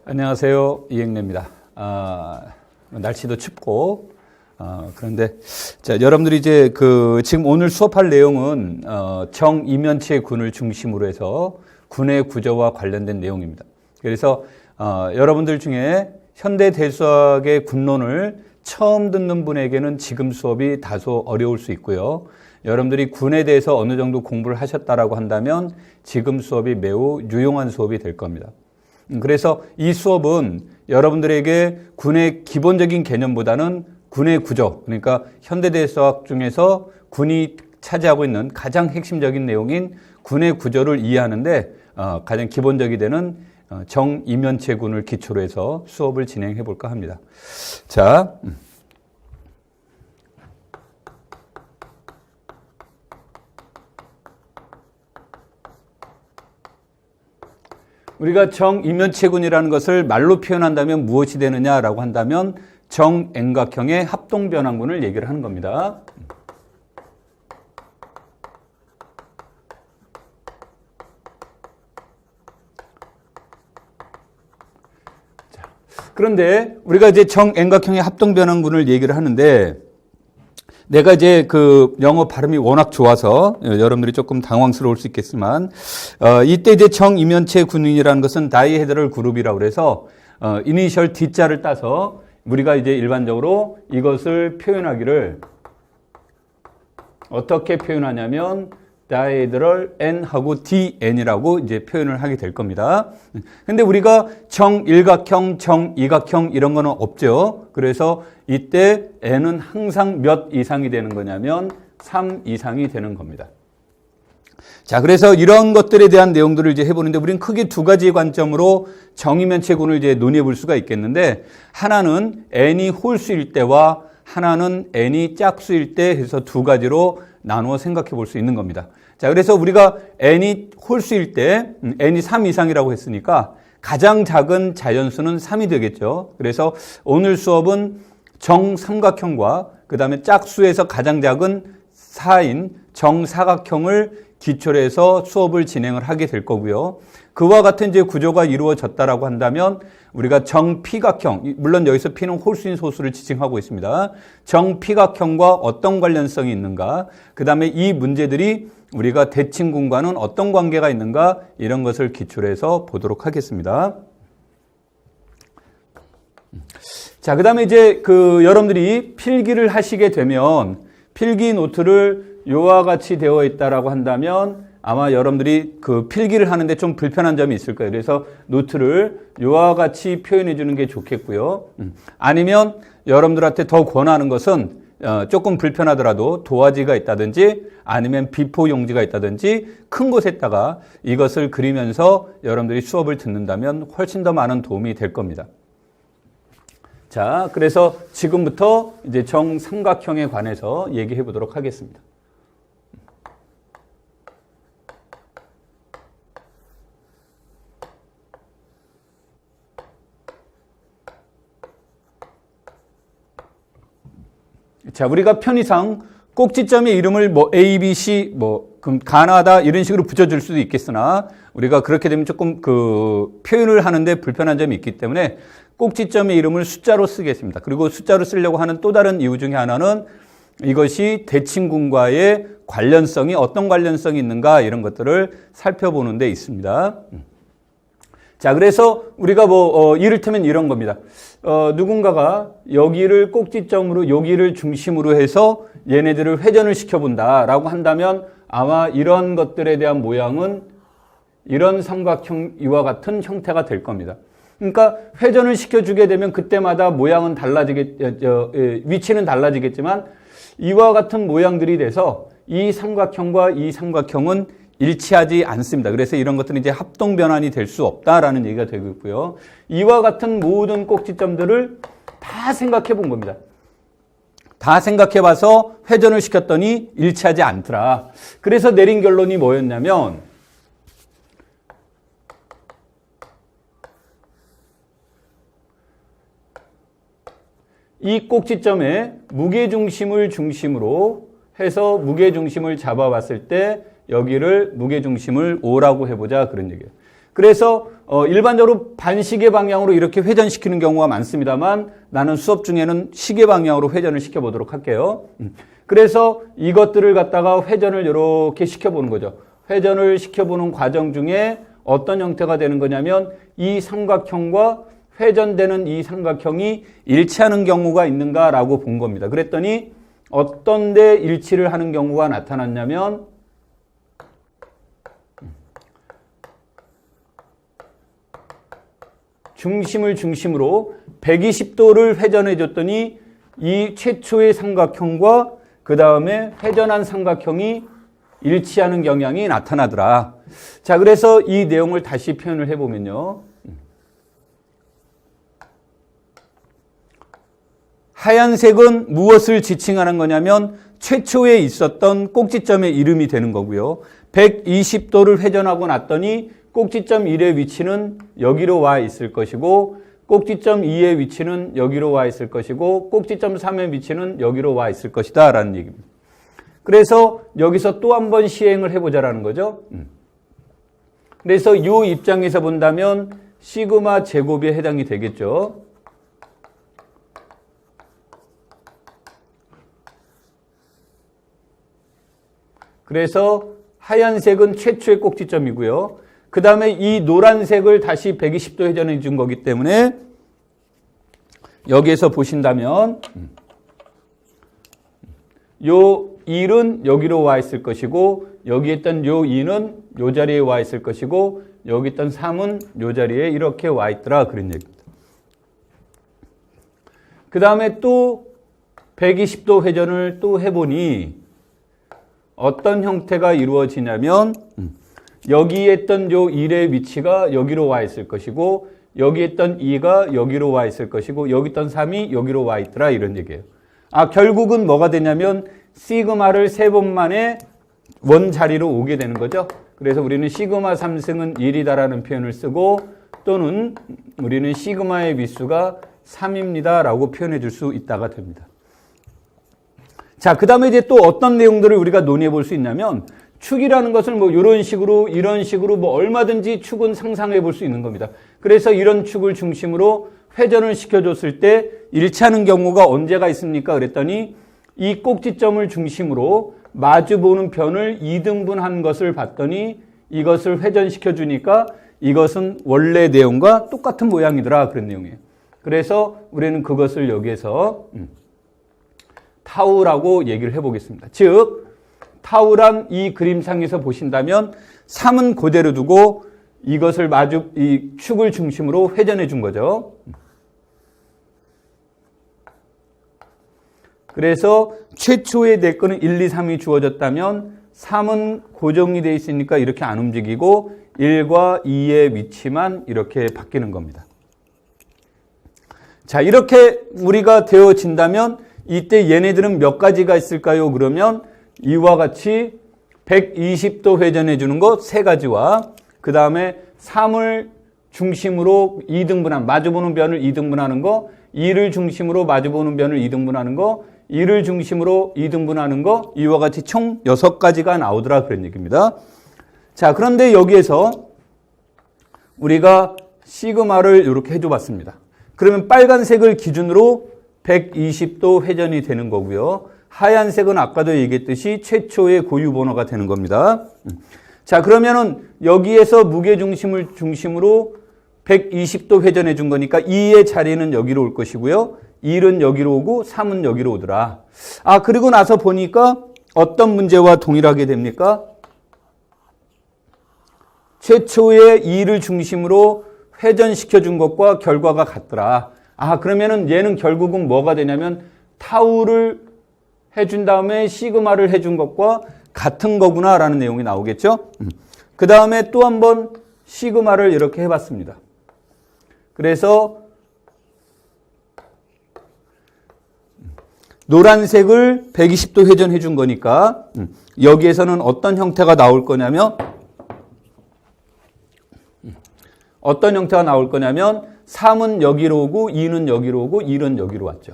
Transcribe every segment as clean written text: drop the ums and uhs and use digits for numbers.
안녕하세요. 이행래입니다. 날씨도 춥고, 그런데, 자, 여러분들이 이제 지금 오늘 수업할 내용은, 정이면체 군을 중심으로 해서 군의 구조와 관련된 내용입니다. 그래서, 여러분들 중에 현대대수학의 군론을 처음 듣는 분에게는 지금 수업이 다소 어려울 수 있고요. 여러분들이 군에 대해서 어느 정도 공부를 하셨다라고 한다면 지금 수업이 매우 유용한 수업이 될 겁니다. 그래서 이 수업은 여러분들에게 군의 기본적인 개념보다는 군의 구조, 그러니까 현대대수학 중에서 군이 차지하고 있는 가장 핵심적인 내용인 군의 구조를 이해하는데 가장 기본적이 되는 정이면체 군을 기초로 해서 수업을 진행해 볼까 합니다. 자, 우리가 정이면체군이라는 것을 말로 표현한다면 무엇이 되느냐라고 한다면 정円각형의 합동변환군을 얘기를 하는 겁니다. 자, 그런데 우리가 이제 정円각형의 합동변환군을 얘기를 하는데 내가 이제 영어 발음이 워낙 좋아서 여러분들이 조금 당황스러울 수 있겠지만, 이때 이제 정이면체 군인이라는 것은 다이헤드럴 그룹이라고 그래서, 이니셜 D자를 따서 우리가 이제 일반적으로 이것을 표현하기를 어떻게 표현하냐면, 다이헤드럴 N하고 DN이라고 이제 표현을 하게 될 겁니다. 근데 우리가 정일각형, 정이각형 이런 거는 없죠. 그래서 이때 N은 항상 몇 이상이 되는 거냐면 3 이상이 되는 겁니다. 자, 그래서 이런 것들에 대한 내용들을 이제 해보는데 우리는 크게 두 가지의 관점으로 정이면체군을 이제 논의해 볼 수가 있겠는데 하나는 N이 홀수일 때와 하나는 N이 짝수일 때 해서 두 가지로 나누어 생각해 볼 수 있는 겁니다. 자, 그래서 우리가 N이 홀수일 때, N이 3 이상이라고 했으니까 가장 작은 자연수는 3이 되겠죠. 그래서 오늘 수업은 정삼각형과 그 다음에 짝수에서 가장 작은 4인 정사각형을 기초로 해서 수업을 진행을 하게 될 거고요. 그와 같은 이제 구조가 이루어졌다라고 한다면 우리가 정피각형, 물론 여기서 P는 홀수인 소수를 지칭하고 있습니다. 정피각형과 어떤 관련성이 있는가, 그 다음에 이 문제들이 우리가 대칭군과는 어떤 관계가 있는가, 이런 것을 기초로 해서 보도록 하겠습니다. 자, 그 다음에 이제 여러분들이 필기를 하시게 되면 필기 노트를 요와 같이 되어 있다라고 한다면 아마 여러분들이 필기를 하는데 좀 불편한 점이 있을 거예요. 그래서 노트를 요와 같이 표현해 주는 게 좋겠고요. 아니면 여러분들한테 더 권하는 것은 조금 불편하더라도 도화지가 있다든지 아니면 비포 용지가 있다든지 큰 곳에다가 이것을 그리면서 여러분들이 수업을 듣는다면 훨씬 더 많은 도움이 될 겁니다. 자, 그래서 지금부터 이제 정삼각형에 관해서 얘기해 보도록 하겠습니다. 자, 우리가 편의상 꼭지점의 이름을 A, B, C, 그럼 가나다 이런 식으로 붙여줄 수도 있겠으나 우리가 그렇게 되면 조금 표현을 하는데 불편한 점이 있기 때문에 꼭지점의 이름을 숫자로 쓰겠습니다. 그리고 숫자로 쓰려고 하는 또 다른 이유 중에 하나는 이것이 대칭군과의 관련성이 어떤 관련성이 있는가 이런 것들을 살펴보는 데 있습니다. 자, 그래서 우리가 이를테면 이런 겁니다. 누군가가 여기를 꼭지점으로 여기를 중심으로 해서 얘네들을 회전을 시켜본다라고 한다면 아마 이런 것들에 대한 모양은 이런 삼각형 이와 같은 형태가 될 겁니다. 그러니까 회전을 시켜주게 되면 그때마다 모양은 위치는 달라지겠지만 이와 같은 모양들이 돼서 이 삼각형과 이 삼각형은 일치하지 않습니다. 그래서 이런 것들은 이제 합동 변환이 될 수 없다라는 얘기가 되고 있고요. 이와 같은 모든 꼭지점들을 다 생각해 본 겁니다. 다 생각해 봐서 회전을 시켰더니 일치하지 않더라. 그래서 내린 결론이 뭐였냐면 이 꼭지점에 무게중심을 중심으로 해서 무게중심을 잡아봤을 때 여기를 무게중심을 O라고 해보자 그런 얘기예요. 그래서 일반적으로 반시계 방향으로 이렇게 회전시키는 경우가 많습니다만 나는 수업 중에는 시계 방향으로 회전을 시켜보도록 할게요. 그래서 이것들을 갖다가 회전을 이렇게 시켜보는 거죠. 회전을 시켜보는 과정 중에 어떤 형태가 되는 거냐면 이 삼각형과 회전되는 이 삼각형이 일치하는 경우가 있는가라고 본 겁니다. 그랬더니 어떤 데 일치를 하는 경우가 나타났냐면 중심을 중심으로 120도를 회전해 줬더니 이 최초의 삼각형과 그 다음에 회전한 삼각형이 일치하는 경향이 나타나더라. 자, 그래서 이 내용을 다시 표현을 해보면요. 하얀색은 무엇을 지칭하는 거냐면 최초에 있었던 꼭지점의 이름이 되는 거고요. 120도를 회전하고 났더니 꼭지점 1의 위치는 여기로 와 있을 것이고 꼭지점 2의 위치는 여기로 와 있을 것이고 꼭지점 3의 위치는 여기로 와 있을 것이다 라는 얘기입니다. 그래서 여기서 또 한 번 시행을 해보자라는 거죠. 그래서 이 입장에서 본다면 시그마 제곱에 해당이 되겠죠. 그래서 하얀색은 최초의 꼭지점이고요. 그 다음에 이 노란색을 다시 120도 회전해 준 거기 때문에 여기에서 보신다면 요 1은 여기로 와 있을 것이고 여기 있던 요 2는 요 자리에 와 있을 것이고 여기 있던 3은 요 자리에 이렇게 와 있더라 그런 얘기입니다. 그 다음에 또 120도 회전을 또 해보니 어떤 형태가 이루어지냐면 여기에 있던 요 1의 위치가 여기로 와 있을 것이고 여기에 있던 2가 여기로 와 있을 것이고 여기 있던 3이 여기로 와 있더라 이런 얘기예요. 결국은 뭐가 되냐면 시그마를 3번 만에 원 자리로 오게 되는 거죠. 그래서 우리는 시그마 3승은 1이다라는 표현을 쓰고 또는 우리는 시그마의 위수가 3입니다 라고 표현해 줄 수 있다가 됩니다. 자, 그 다음에 이제 또 어떤 내용들을 우리가 논의해 볼 수 있냐면 축이라는 것을 뭐 이런 식으로 뭐 얼마든지 축은 상상해 볼 수 있는 겁니다. 그래서 이런 축을 중심으로 회전을 시켜줬을 때 일치하는 경우가 언제가 있습니까? 그랬더니 이 꼭지점을 중심으로 마주보는 변을 2등분한 것을 봤더니 이것을 회전시켜 주니까 이것은 원래 내용과 똑같은 모양이더라 그런 내용이에요. 그래서 우리는 그것을 여기에서 타우라고 얘기를 해보겠습니다. 즉 타우란 이 그림상에서 보신다면 3은 그대로 두고 이것을 이 축을 중심으로 회전해 준 거죠. 그래서 최초의 내 거는 1, 2, 3이 주어졌다면 3은 고정이 되어 있으니까 이렇게 안 움직이고 1과 2의 위치만 이렇게 바뀌는 겁니다. 자, 이렇게 우리가 되어진다면 이때 얘네들은 몇 가지가 있을까요? 그러면 이와 같이 120도 회전해 주는 것 3가지와 그 다음에 3을 중심으로 2등분한 마주보는 변을 2등분하는 거 2를 중심으로 마주보는 변을 2등분하는 거 2를 중심으로 2등분하는 거 이와 같이 총 6가지가 나오더라 그런 얘기입니다. 자, 그런데 여기에서 우리가 시그마를 이렇게 해줘 봤습니다. 그러면 빨간색을 기준으로 120도 회전이 되는 거고요. 하얀색은 아까도 얘기했듯이 최초의 고유 번호가 되는 겁니다. 자, 그러면은 여기에서 무게중심을 중심으로 120도 회전해 준 거니까 2의 자리는 여기로 올 것이고요. 1은 여기로 오고 3은 여기로 오더라. 그리고 나서 보니까 어떤 문제와 동일하게 됩니까? 최초의 2를 중심으로 회전시켜 준 것과 결과가 같더라. 그러면은 얘는 결국은 뭐가 되냐면 타우를 해준 다음에 시그마를 해준 것과 같은 거구나라는 내용이 나오겠죠. 그 다음에 또 한 번 시그마를 이렇게 해봤습니다. 그래서 노란색을 120도 회전해 준 거니까 여기에서는 어떤 형태가 나올 거냐면 3은 여기로 오고 2는 여기로 오고 1은 여기로 왔죠.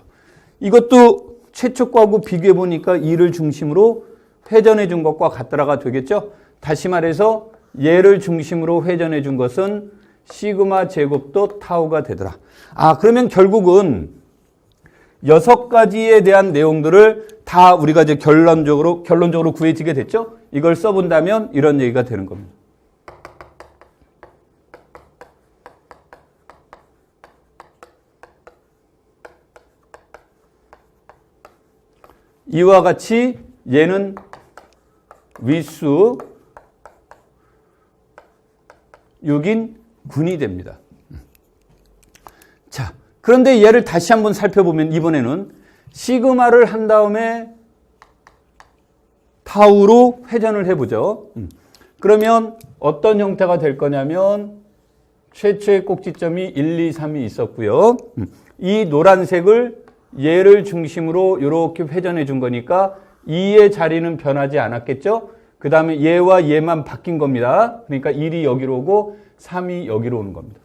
이것도 최초 거하고 비교해 보니까 2를 중심으로 회전해 준 것과 같더라가 되겠죠. 다시 말해서 얘를 중심으로 회전해 준 것은 시그마 제곱도 타우가 되더라. 아, 그러면 결국은 6가지에 대한 내용들을 다 우리가 이제 결론적으로 구해지게 됐죠? 이걸 써본다면 이런 얘기가 되는 겁니다. 이와 같이 얘는 위수 6인 군이 됩니다. 자, 그런데 얘를 다시 한번 살펴보면 이번에는 시그마를 한 다음에 타우로 회전을 해보죠. 그러면 어떤 형태가 될 거냐면 최초의 꼭지점이 1, 2, 3이 있었고요. 이 노란색을 얘를 중심으로 이렇게 회전해 준 거니까 2의 자리는 변하지 않았겠죠? 그 다음에 얘와 얘만 바뀐 겁니다. 그러니까 1이 여기로 오고 3이 여기로 오는 겁니다.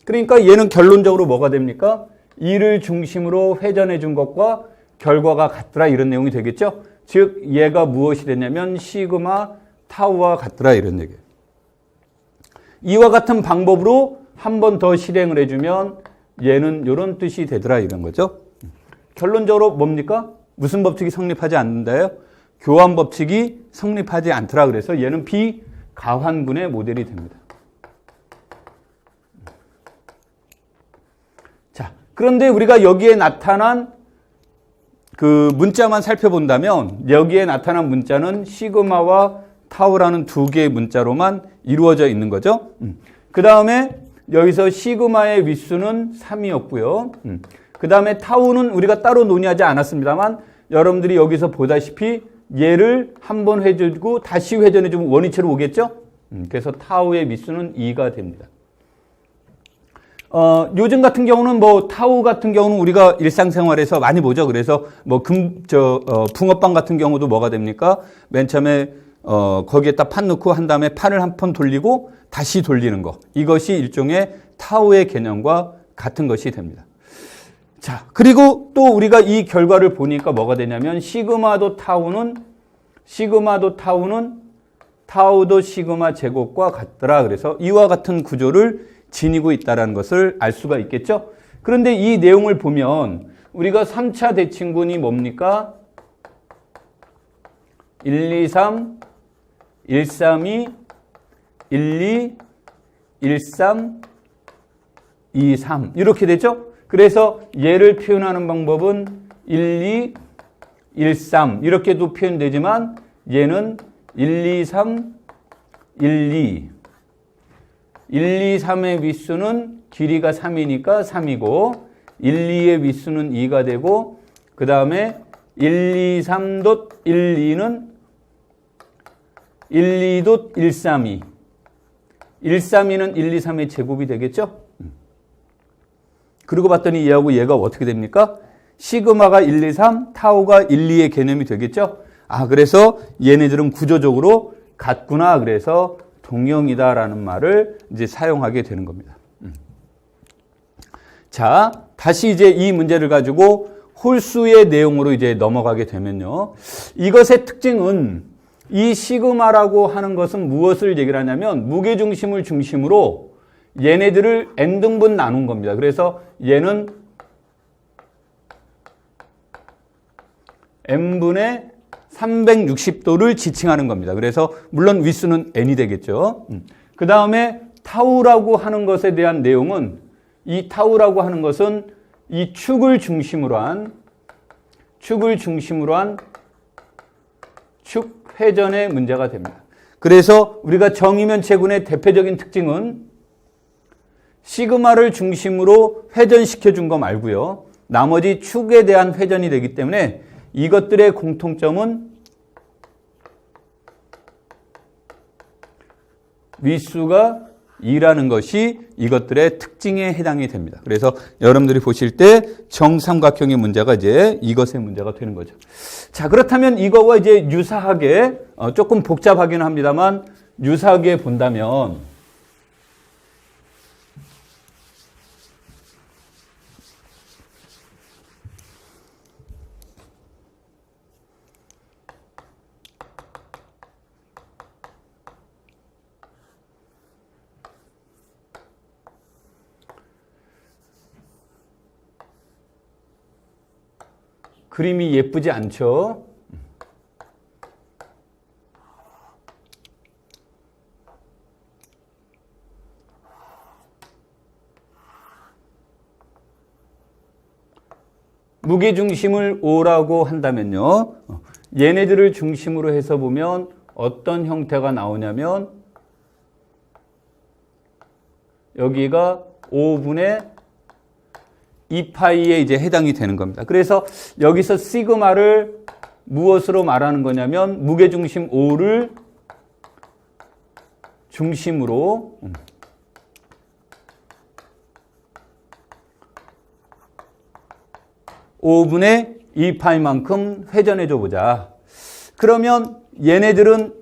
그러니까 얘는 결론적으로 뭐가 됩니까? 2를 중심으로 회전해 준 것과 결과가 같더라 이런 내용이 되겠죠? 즉 얘가 무엇이 됐냐면 시그마 타우와 같더라 이런 얘기예요. 이와 같은 방법으로 한 번 더 실행을 해주면 얘는 이런 뜻이 되더라 이런 거죠. 결론적으로 뭡니까? 무슨 법칙이 성립하지 않는다요? 교환 법칙이 성립하지 않더라 그래서 얘는 비가환군의 모델이 됩니다. 자, 그런데 우리가 여기에 나타난 그 문자만 살펴본다면 여기에 나타난 문자는 시그마와 타우라는 두 개의 문자로만 이루어져 있는 거죠. 그 다음에 여기서 시그마의 윗수는 3이었고요. 그 다음에 타우는 우리가 따로 논의하지 않았습니다만 여러분들이 여기서 보다시피 얘를 한번 회전해주고 다시 회전해주면 원위치로 오겠죠? 그래서 타우의 밑수는 2가 됩니다. 요즘 같은 경우는 타우 같은 경우는 우리가 일상생활에서 많이 보죠. 그래서 붕어빵 같은 경우도 뭐가 됩니까? 맨 처음에 거기에다 판 넣고 한 다음에 판을 한 번 돌리고 다시 돌리는 거. 이것이 일종의 타우의 개념과 같은 것이 됩니다. 자, 그리고 또 우리가 이 결과를 보니까 뭐가 되냐면 시그마도 타우는 타우도 시그마 제곱과 같더라. 그래서 이와 같은 구조를 지니고 있다는 것을 알 수가 있겠죠. 그런데 이 내용을 보면 우리가 3차 대칭군이 뭡니까? 1, 2, 3, 1, 3, 2, 1, 2, 1, 3, 2, 3 이렇게 되죠. 그래서 얘를 표현하는 방법은 1, 2, 1, 3 이렇게도 표현되지만 얘는 1, 2, 3, 1, 2 1, 2, 3의 윗수는 길이가 3이니까 3이고 1, 2의 윗수는 2가 되고 그 다음에 1, 2, 3 1, 2는 1, 2 1, 3, 2 1, 3, 2는 1, 2, 3의 제곱이 되겠죠? 그러고 봤더니 얘하고 얘가 어떻게 됩니까? 시그마가 1, 2, 3, 타우가 1, 2의 개념이 되겠죠? 아, 그래서 얘네들은 구조적으로 같구나. 그래서 동형이다라는 말을 이제 사용하게 되는 겁니다. 자, 다시 이제 이 문제를 가지고 홀수의 내용으로 이제 넘어가게 되면요. 이것의 특징은 이 시그마라고 하는 것은 무엇을 얘기를 하냐면 무게중심을 중심으로 얘네들을 n등분 나눈 겁니다. 그래서 얘는 n분의 360도를 지칭하는 겁니다. 그래서 물론 윗수는 n이 되겠죠. 그 다음에 타우라고 하는 것에 대한 내용은 이 타우라고 하는 것은 이 축을 중심으로 한 축 회전의 문제가 됩니다. 그래서 우리가 정의면체군의 대표적인 특징은 시그마를 중심으로 회전시켜 준 거 말고요. 나머지 축에 대한 회전이 되기 때문에 이것들의 공통점은 윗수가 2라는 것이 이것들의 특징에 해당이 됩니다. 그래서 여러분들이 보실 때 정삼각형의 문제가 이제 이것의 문제가 되는 거죠. 자, 그렇다면 이거와 이제 유사하게 조금 복잡하기는 합니다만 유사하게 본다면 그림이 예쁘지 않죠? 무게중심을 O라고 한다면요. 얘네들을 중심으로 해서 보면 어떤 형태가 나오냐면 여기가 5분의 2파이에 이제 해당이 되는 겁니다. 그래서 여기서 시그마를 무엇으로 말하는 거냐면 무게중심 O를 중심으로 5분의 2파이만큼 회전해줘 보자. 그러면 얘네들은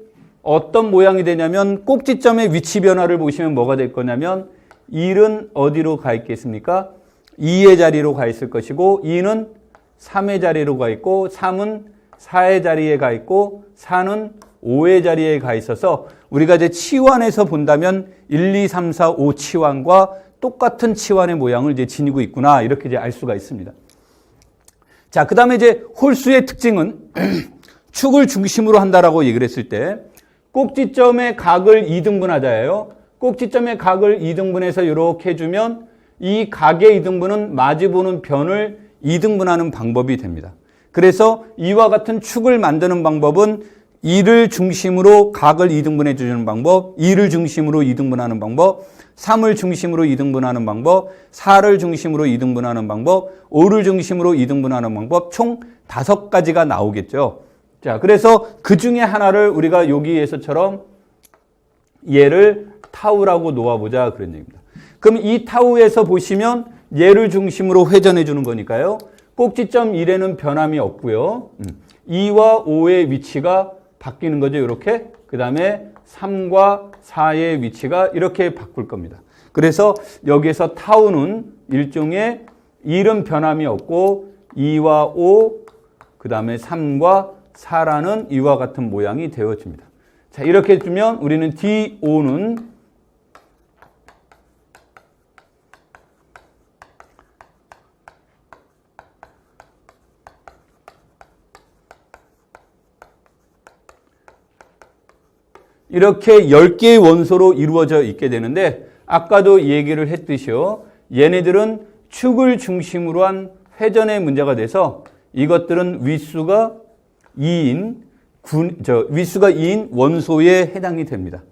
어떤 모양이 되냐면 꼭지점의 위치 변화를 보시면 뭐가 될 거냐면 1은 어디로 가 있겠습니까? 2의 자리로 가 있을 것이고 2는 3의 자리로 가 있고 3은 4의 자리에 가 있고 4는 5의 자리에 가 있어서 우리가 이제 치환해서 본다면 1, 2, 3, 4, 5 치환과 똑같은 치환의 모양을 이제 지니고 있구나 이렇게 이제 알 수가 있습니다. 자, 그 다음에 이제 홀수의 특징은 축을 중심으로 한다라고 얘기를 했을 때 꼭지점의 각을 2등분하자예요. 꼭지점의 각을 2등분해서 이렇게 해주면 이 각의 2등분은 마주보는 변을 2등분하는 방법이 됩니다. 그래서 이와 같은 축을 만드는 방법은 2를 중심으로 각을 2등분해 주는 방법, 2를 중심으로 2등분하는 방법, 3을 중심으로 2등분하는 방법, 4를 중심으로 2등분하는 방법, 5를 중심으로 2등분하는 방법, 총 5가지가 나오겠죠. 자, 그래서 그 중에 하나를 우리가 여기에서처럼 얘를 타우라고 놓아보자 그런 얘기입니다. 그럼 이 타우에서 보시면 얘를 중심으로 회전해 주는 거니까요. 꼭지점 1에는 변함이 없고요. 2와 5의 위치가 바뀌는 거죠. 이렇게. 그 다음에 3과 4의 위치가 이렇게 바꿀 겁니다. 그래서 여기에서 타우는 일종의 1은 변함이 없고 2와 5, 그 다음에 3과 4라는 이와 같은 모양이 되어집니다. 자, 이렇게 해주면 우리는 DO는 이렇게 10개의 원소로 이루어져 있게 되는데 아까도 얘기를 했듯이요. 얘네들은 축을 중심으로 한 회전의 문제가 돼서 이것들은 윗수가 2인 원소에 해당이 됩니다.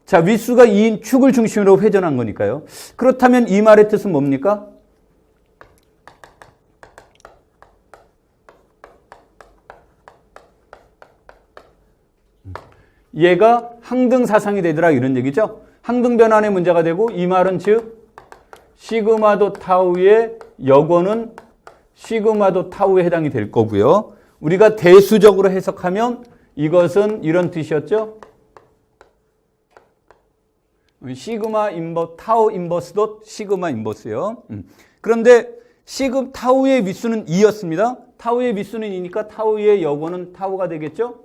자, 윗수가 2인 축을 중심으로 회전한 거니까요. 그렇다면 이 말의 뜻은 뭡니까? 얘가 항등사상이 되더라 이런 얘기죠. 항등변환의 문제가 되고 이 말은 즉 시그마도 타우의 역원은 시그마도 타우에 해당이 될 거고요. 우리가 대수적으로 해석하면 이것은 이런 뜻이었죠. 시그마 인버 타우 인버스도 시그마 인버스요. 그런데 타우의 윗수는 2였습니다. 타우의 윗수는 2니까 타우의 역원은 타우가 되겠죠.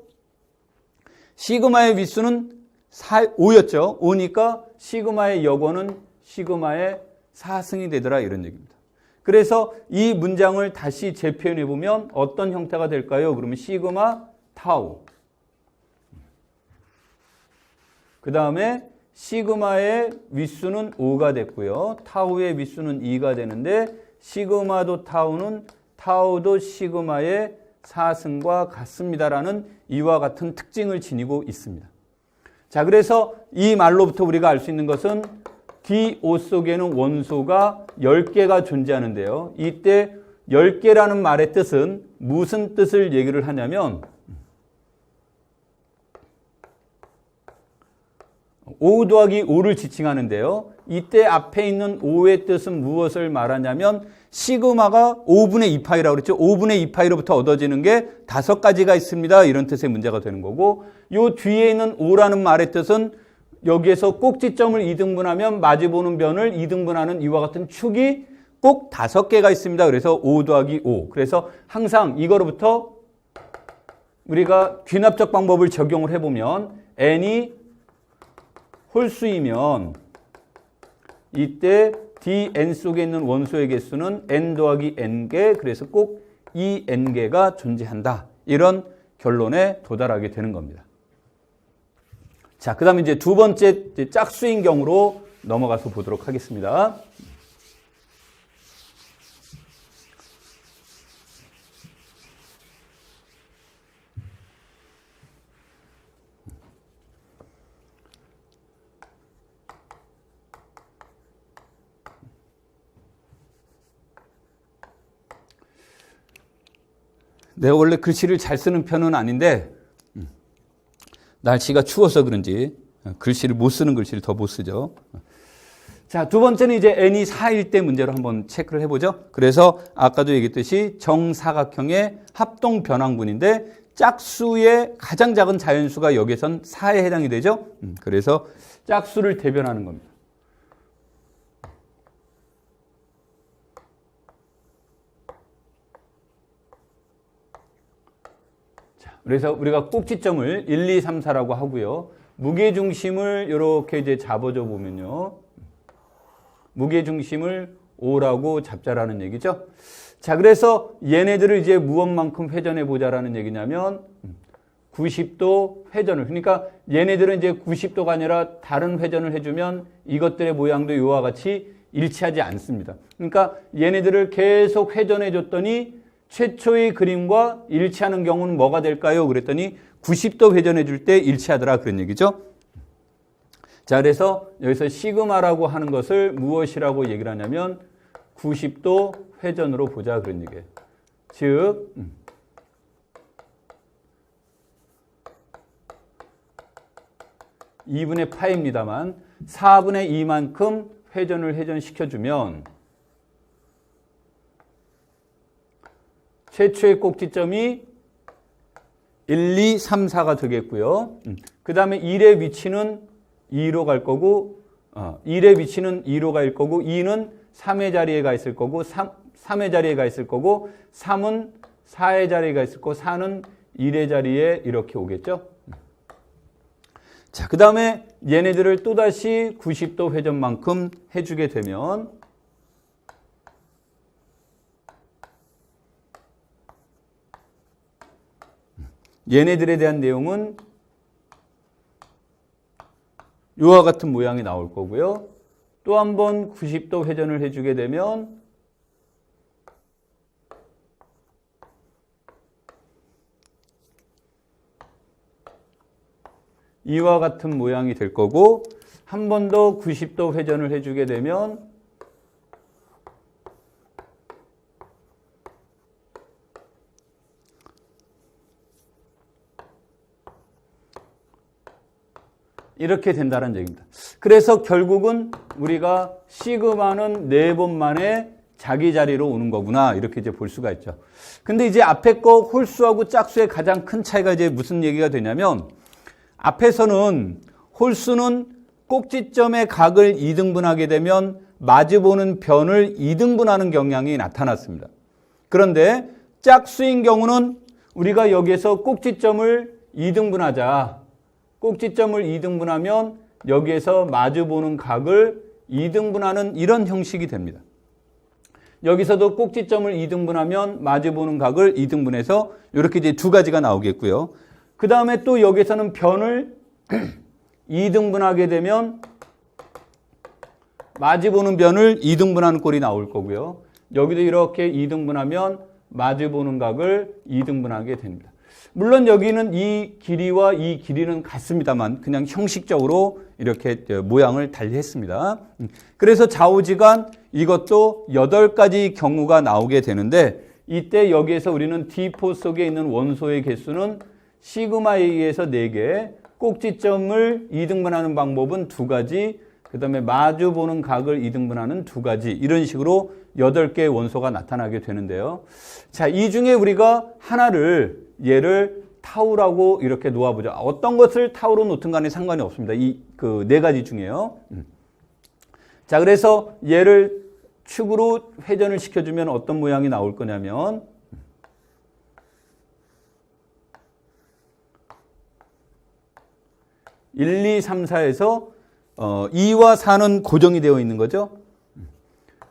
시그마의 윗수는 5였죠. 5니까 시그마의 역원은 시그마의 4승이 되더라 이런 얘기입니다. 그래서 이 문장을 다시 재표현해 보면 어떤 형태가 될까요? 그러면 시그마 타우. 그 다음에 시그마의 윗수는 5가 됐고요. 타우의 윗수는 2가 되는데 시그마도 타우는 타우도 시그마의 4승과 같습니다라는 이와 같은 특징을 지니고 있습니다. 자, 그래서 이 말로부터 우리가 알 수 있는 것은 DO 속에는 원소가 10개가 존재하는데요. 이때 10개라는 말의 뜻은 무슨 뜻을 얘기를 하냐면 5 더하기 5를 지칭하는데요. 이때 앞에 있는 5의 뜻은 무엇을 말하냐면 시그마가 5분의 2파이라고 그랬죠. 5분의 2파이로부터 얻어지는 게 5가지가 있습니다. 이런 뜻의 문제가 되는 거고 요 뒤에 있는 5라는 말의 뜻은 여기에서 꼭지점을 2등분하면 마주보는 변을 2등분하는 이와 같은 축이 꼭 5개가 있습니다. 그래서 5 더하기 5. 그래서 항상 이거로부터 우리가 귀납적 방법을 적용을 해보면 n이 홀수이면 이때 dn 속에 있는 원소의 개수는 n 더하기 n개, 그래서 꼭 이 n개가 존재한다. 이런 결론에 도달하게 되는 겁니다. 자, 그 다음에 이제 두 번째 짝수인 경우로 넘어가서 보도록 하겠습니다. 내가 원래 글씨를 잘 쓰는 편은 아닌데 날씨가 추워서 그런지 글씨를 못 쓰는 글씨를 더 못 쓰죠. 자, 두 번째는 이제 n이 4일 때 문제로 한번 체크를 해보죠. 그래서 아까도 얘기했듯이 정사각형의 합동 변환군인데 짝수의 가장 작은 자연수가 여기선 4에 해당이 되죠. 그래서 짝수를 대변하는 겁니다. 그래서 우리가 꼭지점을 1, 2, 3, 4라고 하고요. 무게중심을 이렇게 이제 잡아줘 보면요. 무게중심을 5라고 잡자라는 얘기죠. 자, 그래서 얘네들을 이제 무엇만큼 회전해 보자라는 얘기냐면 90도 회전을. 그러니까 얘네들은 이제 90도가 아니라 다른 회전을 해주면 이것들의 모양도 이와 같이 일치하지 않습니다. 그러니까 얘네들을 계속 회전해 줬더니 최초의 그림과 일치하는 경우는 뭐가 될까요? 그랬더니 90도 회전해 줄 때 일치하더라 그런 얘기죠. 자, 그래서 여기서 시그마라고 하는 것을 무엇이라고 얘기를 하냐면 90도 회전으로 보자 그런 얘기예요. 즉 2분의 파입니다만 4분의 2만큼 회전을 회전시켜주면 최초의 꼭지점이 1, 2, 3, 4가 되겠고요. 그 다음에 1의 위치는 2로 갈 거고 1의 위치는 2로 갈 거고 2는 3의 자리에 가 있을 거고 3의 자리에 가 있을 거고 3은 4의 자리에 가 있을 거고 4는 1의 자리에 이렇게 오겠죠. 자, 그 다음에 얘네들을 또다시 90도 회전만큼 해주게 되면 얘네들에 대한 내용은 이와 같은 모양이 나올 거고요. 또 한 번 90도 회전을 해주게 되면 이와 같은 모양이 될 거고 한 번 더 90도 회전을 해주게 되면 이렇게 된다는 얘기입니다. 그래서 결국은 우리가 시그마는 4번 만에 자기 자리로 오는 거구나 이렇게 이제 볼 수가 있죠. 근데 이제 앞에 거 홀수하고 짝수의 가장 큰 차이가 이제 무슨 얘기가 되냐면 앞에서는 홀수는 꼭지점의 각을 2등분하게 되면 마주보는 변을 2등분하는 경향이 나타났습니다. 그런데 짝수인 경우는 우리가 여기에서 꼭지점을 2등분하자. 꼭지점을 2등분하면 여기에서 마주보는 각을 2등분하는 이런 형식이 됩니다. 여기서도 꼭지점을 2등분하면 마주보는 각을 2등분해서 이렇게 이제 두 가지가 나오겠고요. 그 다음에 또 여기서는 변을 2등분하게 되면 마주보는 변을 2등분하는 꼴이 나올 거고요. 여기도 이렇게 2등분하면 마주보는 각을 2등분하게 됩니다. 물론 여기는 이 길이와 이 길이는 같습니다만 그냥 형식적으로 이렇게 모양을 달리했습니다. 그래서 좌우지간 이것도 8가지 경우가 나오게 되는데 이때 여기에서 우리는 D4 속에 있는 원소의 개수는 시그마에 의해서 4개, 꼭지점을 2등분하는 방법은 2가지, 그 다음에 마주보는 각을 2등분하는 2가지 이런 식으로 8개의 원소가 나타나게 되는데요. 자, 이 중에 우리가 하나를 얘를 타우라고 이렇게 놓아보죠. 어떤 것을 타우로 놓든 간에 상관이 없습니다. 이 그 4가지 중에요. 자, 그래서 얘를 축으로 회전을 시켜주면 어떤 모양이 나올 거냐면 1, 2, 3, 4에서 2와 4는 고정이 되어 있는 거죠.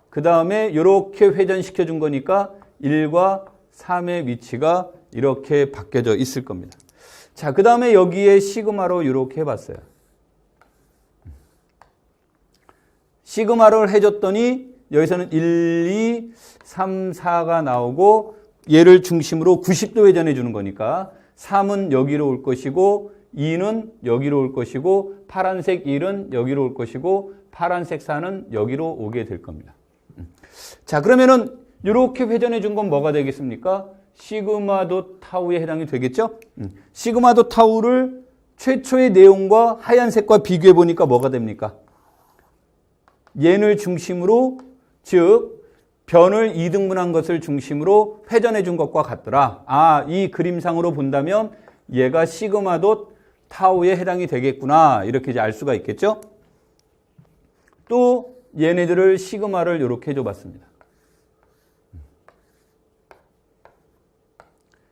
그 다음에 이렇게 회전시켜 준 거니까 1과 3의 위치가 이렇게 바뀌어져 있을 겁니다. 자, 그 다음에 여기에 시그마로 이렇게 해봤어요. 시그마를 해줬더니 여기서는 1, 2, 3, 4가 나오고 얘를 중심으로 90도 회전해 주는 거니까 3은 여기로 올 것이고 2는 여기로 올 것이고 파란색 1은 여기로 올 것이고 파란색 4는 여기로 오게 될 겁니다. 자, 그러면은 이렇게 회전해 준 건 뭐가 되겠습니까? 시그마도 타우에 해당이 되겠죠? 시그마도 타우를 최초의 내용과 하얀색과 비교해 보니까 뭐가 됩니까? 얘를 중심으로, 즉 변을 2등분한 것을 중심으로 회전해 준 것과 같더라. 아, 이 그림상으로 본다면 얘가 시그마도 타우에 해당이 되겠구나. 이렇게 이제 알 수가 있겠죠? 또 얘네들을 시그마를 이렇게 해줘 봤습니다.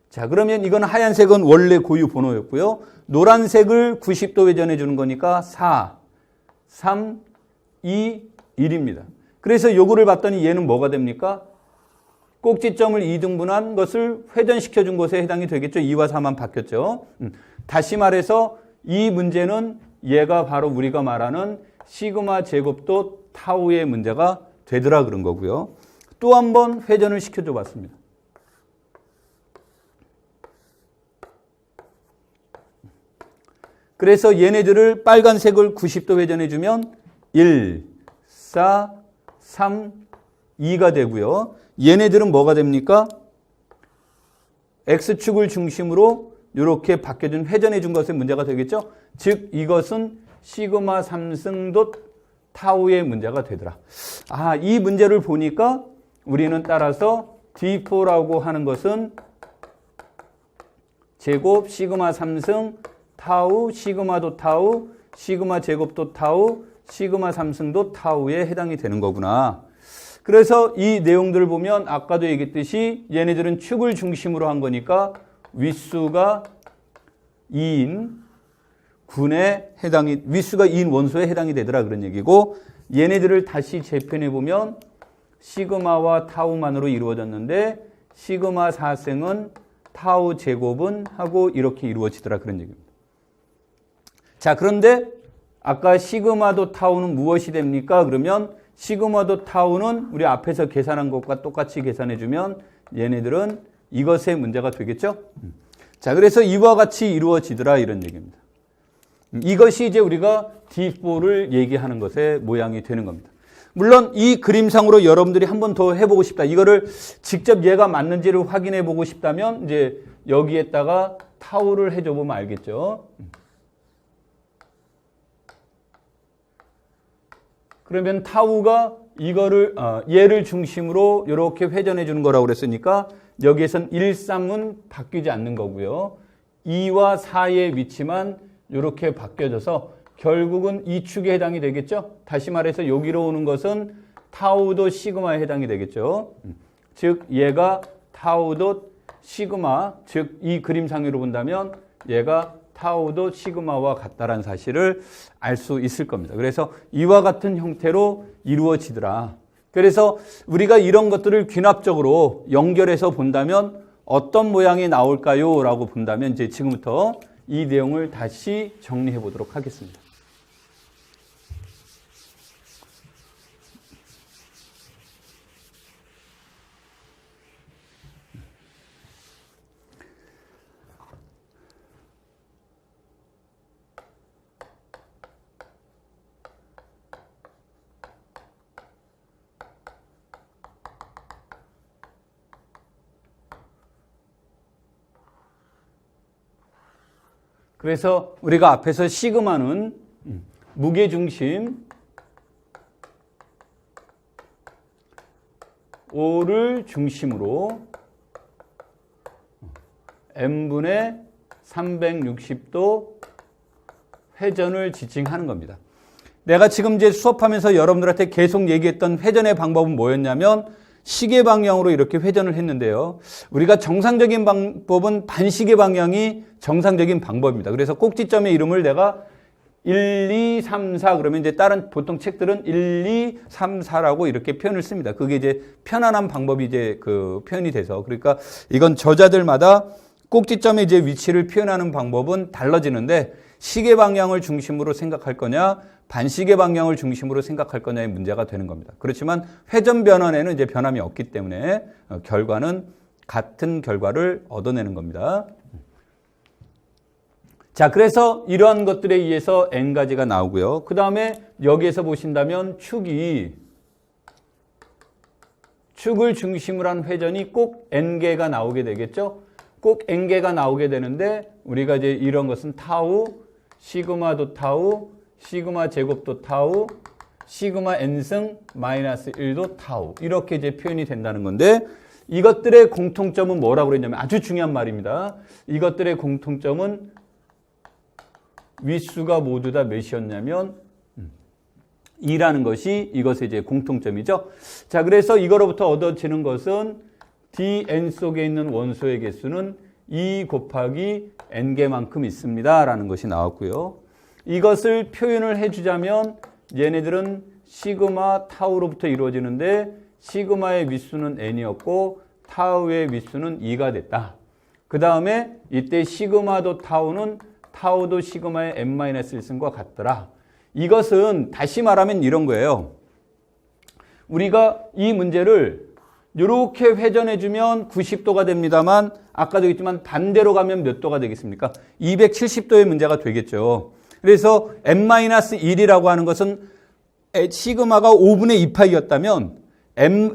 자, 그러면 이건 하얀색은 원래 고유 번호였고요. 노란색을 90도 회전해 주는 거니까 4, 3, 2, 1입니다. 그래서 요거를 봤더니 얘는 뭐가 됩니까? 꼭지점을 2등분한 것을 회전시켜 준 것에 해당이 되겠죠. 2와 4만 바뀌었죠. 다시 말해서 이 문제는 얘가 바로 우리가 말하는 시그마 제곱도 타우의 문제가 되더라 그런 거고요. 또 한 번 회전을 시켜줘 봤습니다. 그래서 얘네들을 빨간색을 90도 회전해주면 1, 4, 3, 2가 되고요. 얘네들은 뭐가 됩니까? X축을 중심으로 이렇게 바뀌어준 회전해준 것의 문제가 되겠죠. 즉 이것은 시그마 3승도 타우의 문제가 되더라. 아, 이 문제를 보니까 우리는 따라서 D4라고 하는 것은 제곱 시그마 3승 타우, 시그마도 타우, 시그마 제곱도 타우, 시그마 3승도 타우에 해당이 되는 거구나. 그래서 이 내용들을 보면 아까도 얘기했듯이 얘네들은 축을 중심으로 한 거니까 윗수가 2인 군에 해당이, 윗수가 2인 원소에 해당이 되더라 그런 얘기고, 얘네들을 다시 재편해 보면 시그마와 타우만으로 이루어졌는데 시그마 4승은 타우 제곱은 하고 이렇게 이루어지더라 그런 얘기입니다. 자, 그런데 아까 시그마도 타우는 무엇이 됩니까? 그러면 시그마도 타우는 우리 앞에서 계산한 것과 똑같이 계산해주면 얘네들은 이것의 문제가 되겠죠? 자, 그래서 이와 같이 이루어지더라 이런 얘기입니다. 이것이 이제 우리가 D4를 얘기하는 것의 모양이 되는 겁니다. 물론 이 그림상으로 여러분들이 한 번 더 해보고 싶다. 이거를 직접 얘가 맞는지를 확인해 보고 싶다면 이제 여기에다가 타우를 해줘 보면 알겠죠? 그러면 타우가 이거를 얘를 중심으로 이렇게 회전해 주는 거라고 그랬으니까 여기에선 1, 3은 바뀌지 않는 거고요. 2와 4의 위치만 이렇게 바뀌어져서 결국은 이 축에 해당이 되겠죠. 다시 말해서 여기로 오는 것은 타우도 시그마에 해당이 되겠죠. 즉 얘가 타우도 시그마, 즉 이 그림상으로 본다면 얘가 타우도 시그마와 같다라는 사실을 알 수 있을 겁니다. 그래서 이와 같은 형태로 이루어지더라. 그래서 우리가 이런 것들을 귀납적으로 연결해서 본다면 어떤 모양이 나올까요? 라고 본다면 이제 지금부터 이 내용을 다시 정리해 보도록 하겠습니다. 그래서 우리가 앞에서 시그마는 무게중심 O를 중심으로 n분의 360도 회전을 지칭하는 겁니다. 내가 지금 이제 수업하면서 여러분들한테 계속 얘기했던 회전의 방법은 뭐였냐면 시계 방향으로 이렇게 회전을 했는데요. 우리가 정상적인 방법은 반시계 방향이 정상적인 방법입니다. 그래서 꼭지점의 이름을 내가 1, 2, 3, 4 그러면 이제 다른 보통 책들은 1, 2, 3, 4라고 이렇게 표현을 씁니다. 그게 이제 편안한 방법이 이제 그 표현이 돼서 그러니까 이건 저자들마다 꼭지점의 이제 위치를 표현하는 방법은 달라지는데 시계 방향을 중심으로 생각할 거냐 반시계 방향을 중심으로 생각할 거냐의 문제가 되는 겁니다. 그렇지만 회전 변환에는 이제 변함이 없기 때문에 결과는 같은 결과를 얻어내는 겁니다. 자, 그래서 이러한 것들에 의해서 n가지가 나오고요. 그 다음에 여기에서 보신다면 축을 중심으로 한 회전이 꼭 n개가 나오게 되겠죠. 꼭 n개가 나오게 되는데 우리가 이제 이런 것은 타우, 시그마도 타우, 시그마 제곱도 타우, 시그마 n승 마이너스 1도 타우 이렇게 이제 표현이 된다는 건데 이것들의 공통점은 뭐라고 그랬냐면 아주 중요한 말입니다. 이것들의 공통점은 윗수가 모두 다 몇이었냐면 2라는 것이 이것의 이제 공통점이죠. 자, 그래서 이거로부터 얻어지는 것은 dn 속에 있는 원소의 개수는 2 곱하기 n개만큼 있습니다. 라는 것이 나왔고요. 이것을 표현을 해주자면 얘네들은 시그마 타우로부터 이루어지는데 시그마의 윗수는 n이었고 타우의 윗수는 2가 됐다. 그 다음에 이때 시그마도 타우도 시그마의 n-1승과 같더라. 이것은 다시 말하면 이런 거예요. 우리가 이 문제를 이렇게 회전해주면 90도가 됩니다만 아까도 얘기했지만 반대로 가면 몇 도가 되겠습니까? 270도의 문제가 되겠죠. 그래서 n-1이라고 하는 것은 시그마가 5분의 2파이였다면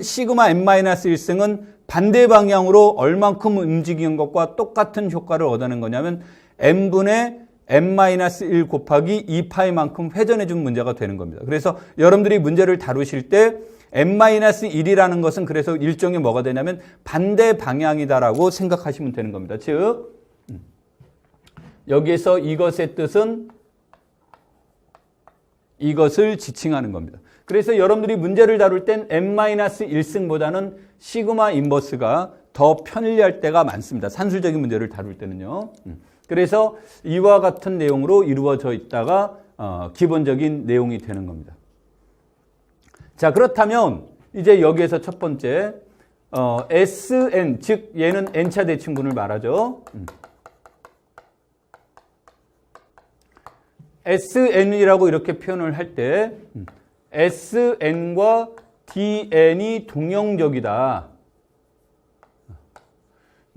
시그마 n-1승은 반대 방향으로 얼만큼 움직이는 것과 똑같은 효과를 얻어낸 거냐면 n분의 n-1 곱하기 2파이만큼 회전해 준 문제가 되는 겁니다. 그래서 여러분들이 문제를 다루실 때 n-1이라는 것은 그래서 일종의 뭐가 되냐면 반대 방향이다라고 생각하시면 되는 겁니다. 즉 여기에서 이것의 뜻은 이것을 지칭하는 겁니다. 그래서 여러분들이 문제를 다룰 땐 n-1승보다는 시그마 인버스가 더 편리할 때가 많습니다. 산술적인 문제를 다룰 때는요. 그래서 이와 같은 내용으로 이루어져 있다가 기본적인 내용이 되는 겁니다. 자, 그렇다면 이제 여기에서 첫 번째 Sn, 즉 얘는 n차 대칭군을 말하죠. Sn이라고 이렇게 표현을 할 때 Sn과 Dn이 동형적이다.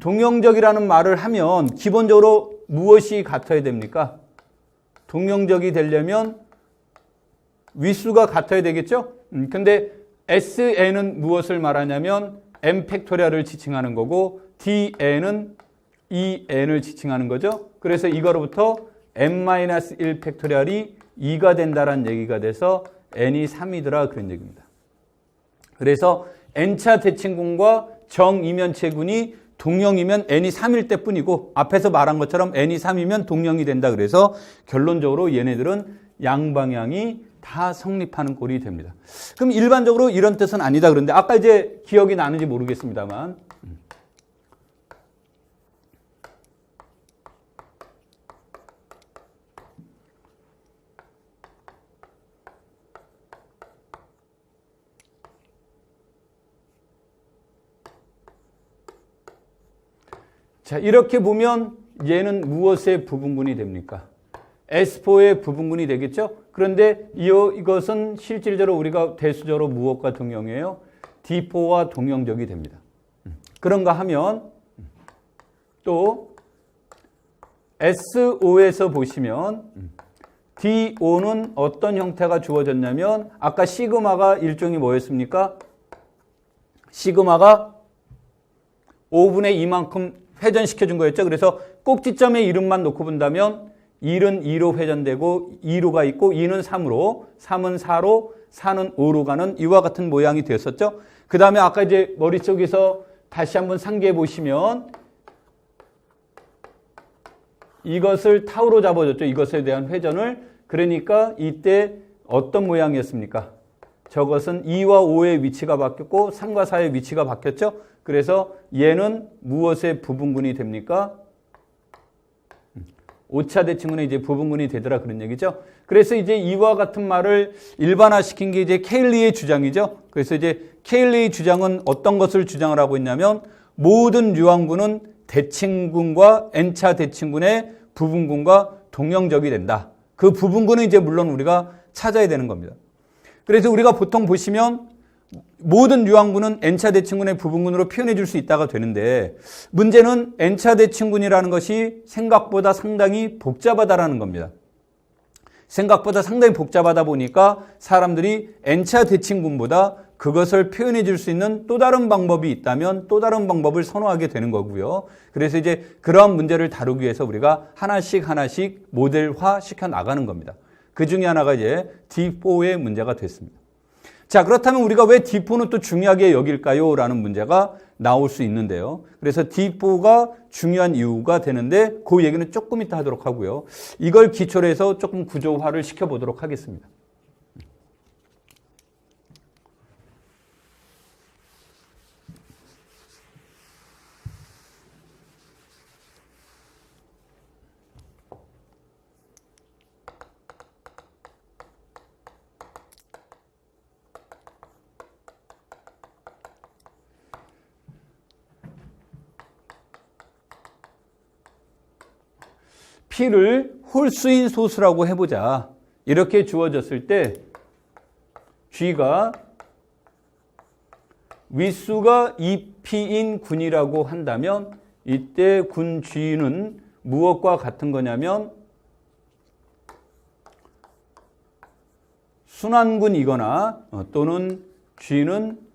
동형적이라는 말을 하면 기본적으로 무엇이 같아야 됩니까? 동형적이 되려면 윗수가 같아야 되겠죠? 근데 SN은 무엇을 말하냐면 n 팩토리얼을 지칭하는 거고 DN은 EN을 지칭하는 거죠. 그래서 이거로부터 n-1 팩토리얼이 2가 된다는 얘기가 돼서 n이 3이더라 그런 얘기입니다. 그래서 n차 대칭군과 정이면체군이 동형이면 n이 3일 때뿐이고 앞에서 말한 것처럼 n이 3이면 동형이 된다. 그래서 결론적으로 얘네들은 양방향이 다 성립하는 꼴이 됩니다. 그럼 일반적으로 이런 뜻은 아니다. 그런데 아까 이제 기억이 나는지 모르겠습니다만 자, 이렇게 보면 얘는 무엇의 부분군이 됩니까? S4의 부분군이 되겠죠? 그런데 이것은 실질적으로 우리가 대수적으로 무엇과 동형이에요? D4와 동형적이 됩니다. 그런가 하면 또 S5에서 보시면 D5는 어떤 형태가 주어졌냐면 아까 시그마가 일종이 뭐였습니까? 시그마가 5분의 2만큼 회전시켜준 거였죠. 그래서 꼭지점의 이름만 놓고 본다면 1은 2로 회전되고 2로가 있고 2는 3으로 3은 4로 4는 5로 가는 이와 같은 모양이 되었었죠. 그 다음에 아까 이제 머릿속에서 다시 한번 상기해 보시면 이것을 타우로 잡아줬죠. 이것에 대한 회전을. 그러니까 이때 어떤 모양이었습니까? 저것은 2와 5의 위치가 바뀌었고 3과 4의 위치가 바뀌었죠. 그래서 얘는 무엇의 부분군이 됩니까? 오차 대칭군의 이제 부분군이 되더라 그런 얘기죠. 그래서 이제 이와 같은 말을 일반화시킨 게 이제 케일리의 주장이죠. 그래서 이제 케일리의 주장은 어떤 것을 주장을 하고 있냐면 모든 유한군은 대칭군과 n차 대칭군의 부분군과 동형적이 된다. 그 부분군은 이제 물론 우리가 찾아야 되는 겁니다. 그래서 우리가 보통 보시면 모든 유한군은 n차 대칭군의 부분군으로 표현해 줄 수 있다가 되는데 문제는 n차 대칭군이라는 것이 생각보다 상당히 복잡하다라는 겁니다. 생각보다 상당히 복잡하다 보니까 사람들이 n차 대칭군보다 그것을 표현해 줄 수 있는 또 다른 방법이 있다면 또 다른 방법을 선호하게 되는 거고요. 그래서 이제 그러한 문제를 다루기 위해서 우리가 하나씩 모델화 시켜 나가는 겁니다. 그 중에 하나가 이제 D4의 문제가 됐습니다. 자, 그렇다면 우리가 왜 D4는 또 중요하게 여길까요? 라는 문제가 나올 수 있는데요. 그래서 D4가 중요한 이유가 되는데 그 얘기는 조금 이따 하도록 하고요. 이걸 기초로 해서 조금 구조화를 시켜보도록 하겠습니다. P를 홀수인 소수라고 해보자. 이렇게 주어졌을 때 G가 윗수가 2P인 군이라고 한다면 이때 군 G는 무엇과 같은 거냐면 순환군이거나 또는 G는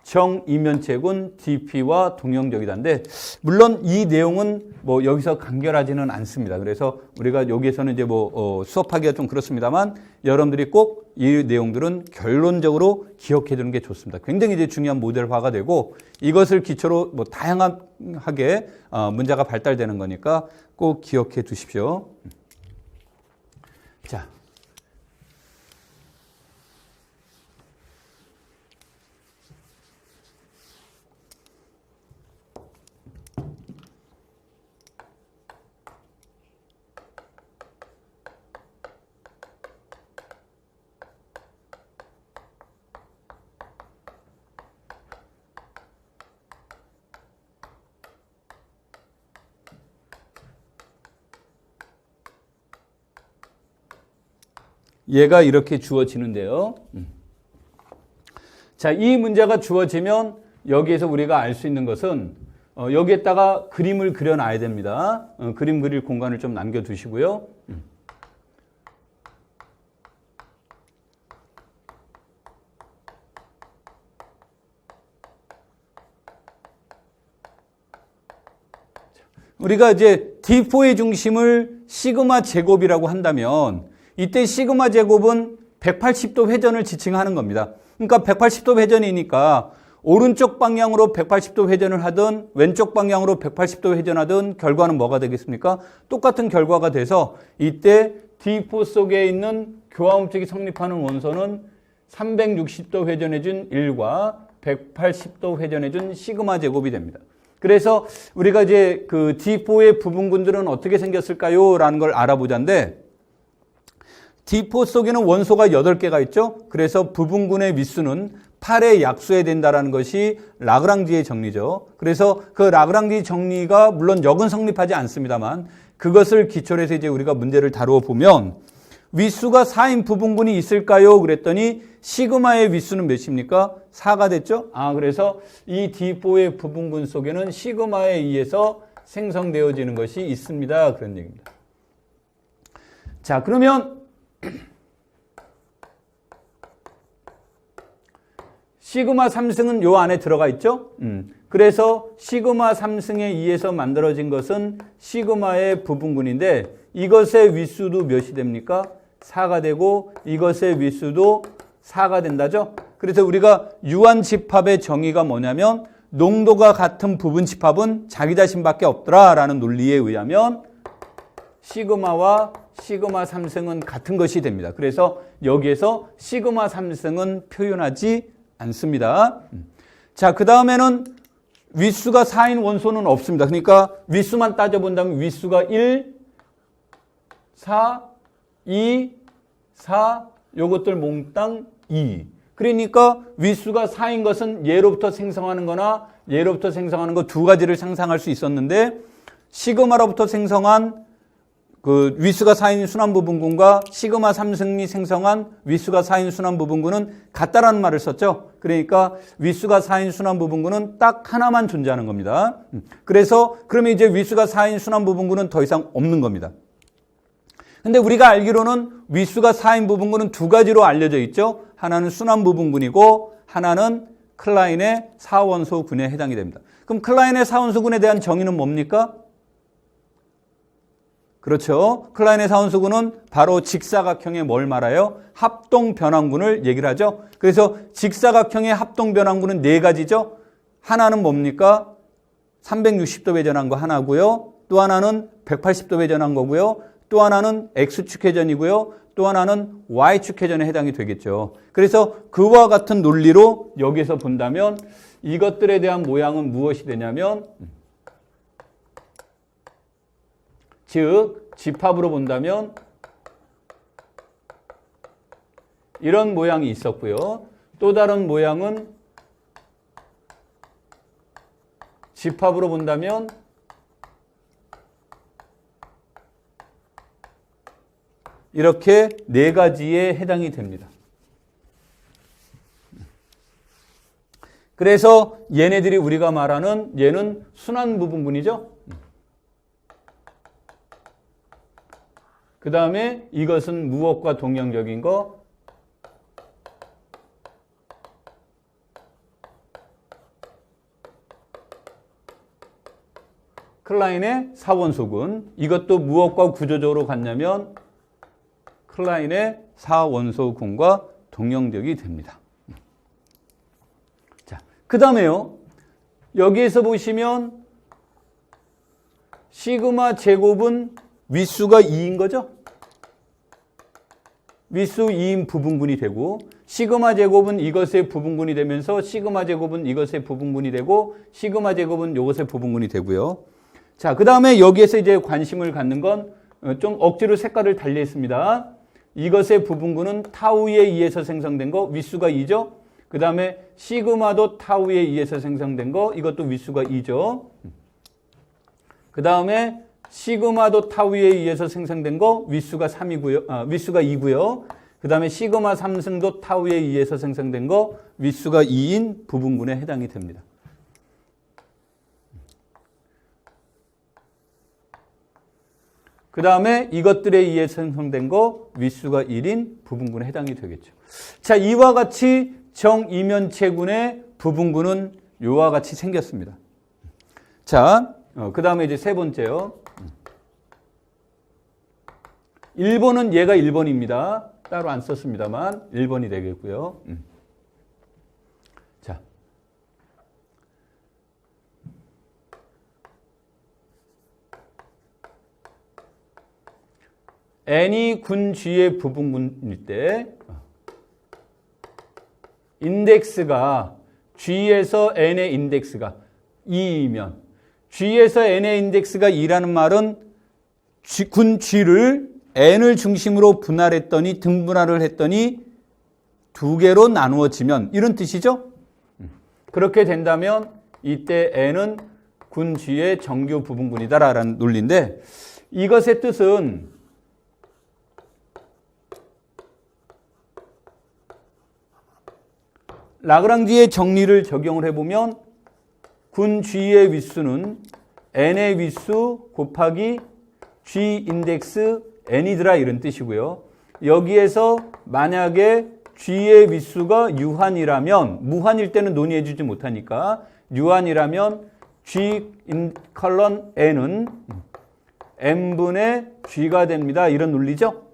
정이면체군 DP와 동형적이다인데 물론 이 내용은 뭐 여기서 간결하지는 않습니다. 그래서 우리가 여기에서는 이제 수업하기가 좀 그렇습니다만 여러분들이 꼭 이 내용들은 결론적으로 기억해 두는 게 좋습니다. 굉장히 이제 중요한 모델화가 되고 이것을 기초로 다양하게 문제가 발달되는 거니까 꼭 기억해 두십시오. 자. 얘가 이렇게 주어지는데요. 자, 이 문제가 주어지면 여기에서 우리가 알 수 있는 것은 여기에다가 그림을 그려놔야 됩니다. 그림 그릴 공간을 좀 남겨두시고요. 우리가 이제 D4의 중심을 시그마 제곱이라고 한다면 이때 시그마 제곱은 180도 회전을 지칭하는 겁니다. 그러니까 180도 회전이니까 오른쪽 방향으로 180도 회전을 하든 왼쪽 방향으로 180도 회전하든 결과는 뭐가 되겠습니까? 똑같은 결과가 돼서 이때 D4 속에 있는 교화음축이 성립하는 원소는 360도 회전해준 1과 180도 회전해준 시그마 제곱이 됩니다. 그래서 우리가 이제 그 D4의 부분군들은 어떻게 생겼을까요? 라는 걸 알아보자인데 D4 속에는 원소가 8개가 있죠. 그래서 부분군의 윗수는 8의 약수에 된다는 것이 라그랑지의 정리죠. 그래서 그 라그랑지 정리가 물론 역은 성립하지 않습니다만 그것을 기초로 해서 이제 우리가 문제를 다루어 보면 윗수가 4인 부분군이 있을까요? 그랬더니 시그마의 윗수는 몇입니까? 4가 됐죠. 그래서 이 D4의 부분군 속에는 시그마에 의해서 생성되어지는 것이 있습니다. 그런 얘기입니다. 자, 그러면 시그마 3승은 요 안에 들어가 있죠. 그래서 시그마 3승에 의해서 만들어진 것은 시그마의 부분군인데 이것의 윗수도 몇이 됩니까? 4가 되고 이것의 윗수도 4가 된다죠. 그래서 우리가 유한집합의 정의가 뭐냐면 농도가 같은 부분집합은 자기 자신밖에 없더라라는 논리에 의하면 시그마와 시그마 3승은 같은 것이 됩니다. 그래서 여기에서 시그마 3승은 표현하지 않습니다. 자, 그 다음에는 윗수가 4인 원소는 없습니다. 그러니까 윗수만 따져본다면 윗수가 1, 4, 2, 4, 요것들 몽땅 2. 그러니까 윗수가 4인 것은 예로부터 생성하는 거나 예로부터 생성하는 거 두 가지를 상상할 수 있었는데 시그마로부터 생성한 그 윗수가 4인 순환부분군과 시그마 3승이 생성한 윗수가 4인 순환부분군은 같다라는 말을 썼죠. 그러니까 윗수가 4인 순환부분군은 딱 하나만 존재하는 겁니다. 그래서 그러면 이제 윗수가 4인 순환부분군은 더 이상 없는 겁니다. 근데 우리가 알기로는 윗수가 4인 부분군은 두 가지로 알려져 있죠. 하나는 순환부분군이고 하나는 클라인의 4원소군에 해당이 됩니다. 그럼 클라인의 4원소군에 대한 정의는 뭡니까? 그렇죠. 클라인의 4원소군은 바로 직사각형의 뭘 말해요? 합동변환군을 얘기를 하죠. 그래서 직사각형의 합동변환군은 네 가지죠. 하나는 뭡니까? 360도 회전한 거 하나고요. 또 하나는 180도 회전한 거고요. 또 하나는 X축 회전이고요. 또 하나는 Y축 회전에 해당이 되겠죠. 그래서 그와 같은 논리로 여기서 본다면 이것들에 대한 모양은 무엇이 되냐면 즉 집합으로 본다면 이런 모양이 있었고요. 또 다른 모양은 집합으로 본다면 이렇게 네 가지에 해당이 됩니다. 그래서 얘네들이 우리가 말하는 얘는 순환부분군이죠. 그 다음에 이것은 무엇과 동형적인 거? 클라인의 4원소군. 이것도 무엇과 구조적으로 같냐면 클라인의 4원소군과 동형적이 됩니다. 자, 그 다음에요. 여기에서 보시면 시그마 제곱은 윗수가 2인 거죠? 윗수 2인 부분군이 되고 시그마 제곱은 이것의 부분군이 되면서 시그마 제곱은 이것의 부분군이 되고 시그마 제곱은 이것의 부분군이 되고요. 자, 그 다음에 여기에서 이제 관심을 갖는 건 좀 억지로 색깔을 달리 했습니다. 이것의 부분군은 타우에 의해서 생성된 거 윗수가 2죠. 그 다음에 시그마도 타우에 의해서 생성된 거 이것도 윗수가 2죠. 그 다음에 시그마도 타우에 의해서 생성된 거 윗수가 3이고요. 윗수가 2고요. 그 다음에 시그마 3승도 타우에 의해서 생성된 거 윗수가 2인 부분군에 해당이 됩니다. 그 다음에 이것들에 의해서 생성된 거 윗수가 1인 부분군에 해당이 되겠죠. 자, 이와 같이 정이면체군의 부분군은 이와 같이 생겼습니다. 자, 그 다음에 이제 세 번째요. 1번은 얘가 1번입니다. 따로 안 썼습니다만 1번이 되겠고요. 자, n이 군 G의 부분군일 때 인덱스가 G에서 n의 인덱스가 2이면 G에서 n의 인덱스가 2라는 말은 군 G를 n을 중심으로 분할했더니 등분할을 했더니 두 개로 나누어지면 이런 뜻이죠. 그렇게 된다면 이때 n은 군 G의 정규 부분군이다라는 논리인데 이것의 뜻은 라그랑지의 정리를 적용을 해보면 군 G의 윗수는 n의 윗수 곱하기 G 인덱스 n이더라 이런 뜻이고요. 여기에서 만약에 G의 윗수가 유한이라면 무한일 때는 논의해 주지 못하니까 유한이라면 G 컬런 n은 n분의 G가 됩니다. 이런 논리죠.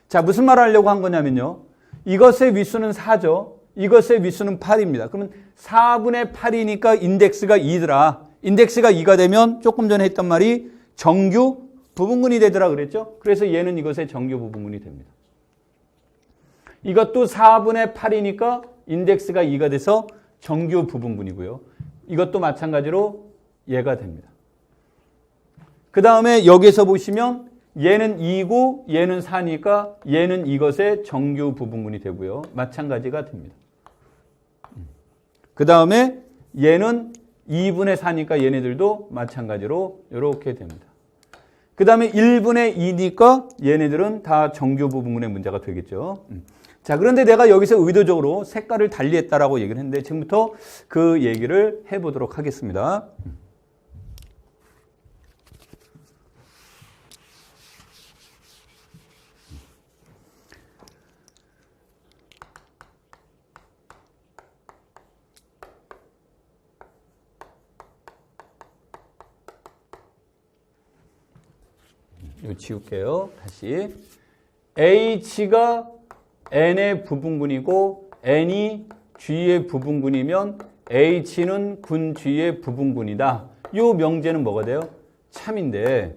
자, 무슨 말을 하려고 한 거냐면요. 이것의 윗수는 4죠. 이것의 윗수는 8입니다. 그러면 4분의 8이니까 인덱스가 2더라. 인덱스가 2가 되면 조금 전에 했던 말이 정규 부분군이 되더라 그랬죠. 그래서 얘는 이것의 정규 부분군이 됩니다. 이것도 4분의 8이니까 인덱스가 2가 돼서 정규 부분군이고요. 이것도 마찬가지로 얘가 됩니다. 그 다음에 여기서 보시면 얘는 2고 얘는 4니까 얘는 이것의 정규 부분군이 되고요. 마찬가지가 됩니다. 그 다음에 얘는 2분의 4니까 얘네들도 마찬가지로 이렇게 됩니다. 그 다음에 1분의 2니까 얘네들은 다 정규 부분군의 문제가 되겠죠. 자, 그런데 내가 여기서 의도적으로 색깔을 달리했다라고 얘기를 했는데 지금부터 그 얘기를 해보도록 하겠습니다. 이거 지울게요. 다시. H가 N의 부분군이고 N이 G의 부분군이면 H는 군 G의 부분군이다. 이 명제는 뭐가 돼요? 참인데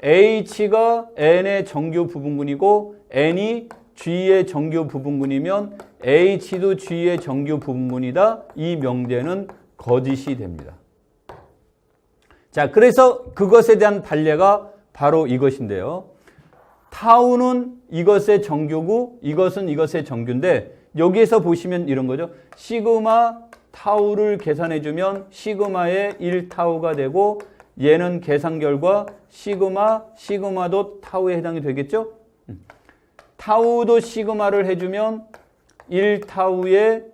H가 N의 정규 부분군이고 N이 G의 정규 부분군이면 H도 G의 정규 부분군이다. 이 명제는 거짓이 됩니다. 자, 그래서 그것에 대한 판례가 바로 이것인데요. 타우는 이것의 정규고 이것은 이것의 정규인데 여기에서 보시면 이런 거죠. 시그마 타우를 계산해주면 시그마의 1타우가 되고 얘는 계산 결과 시그마도 타우에 해당이 되겠죠. 타우도 시그마를 해주면 1타우의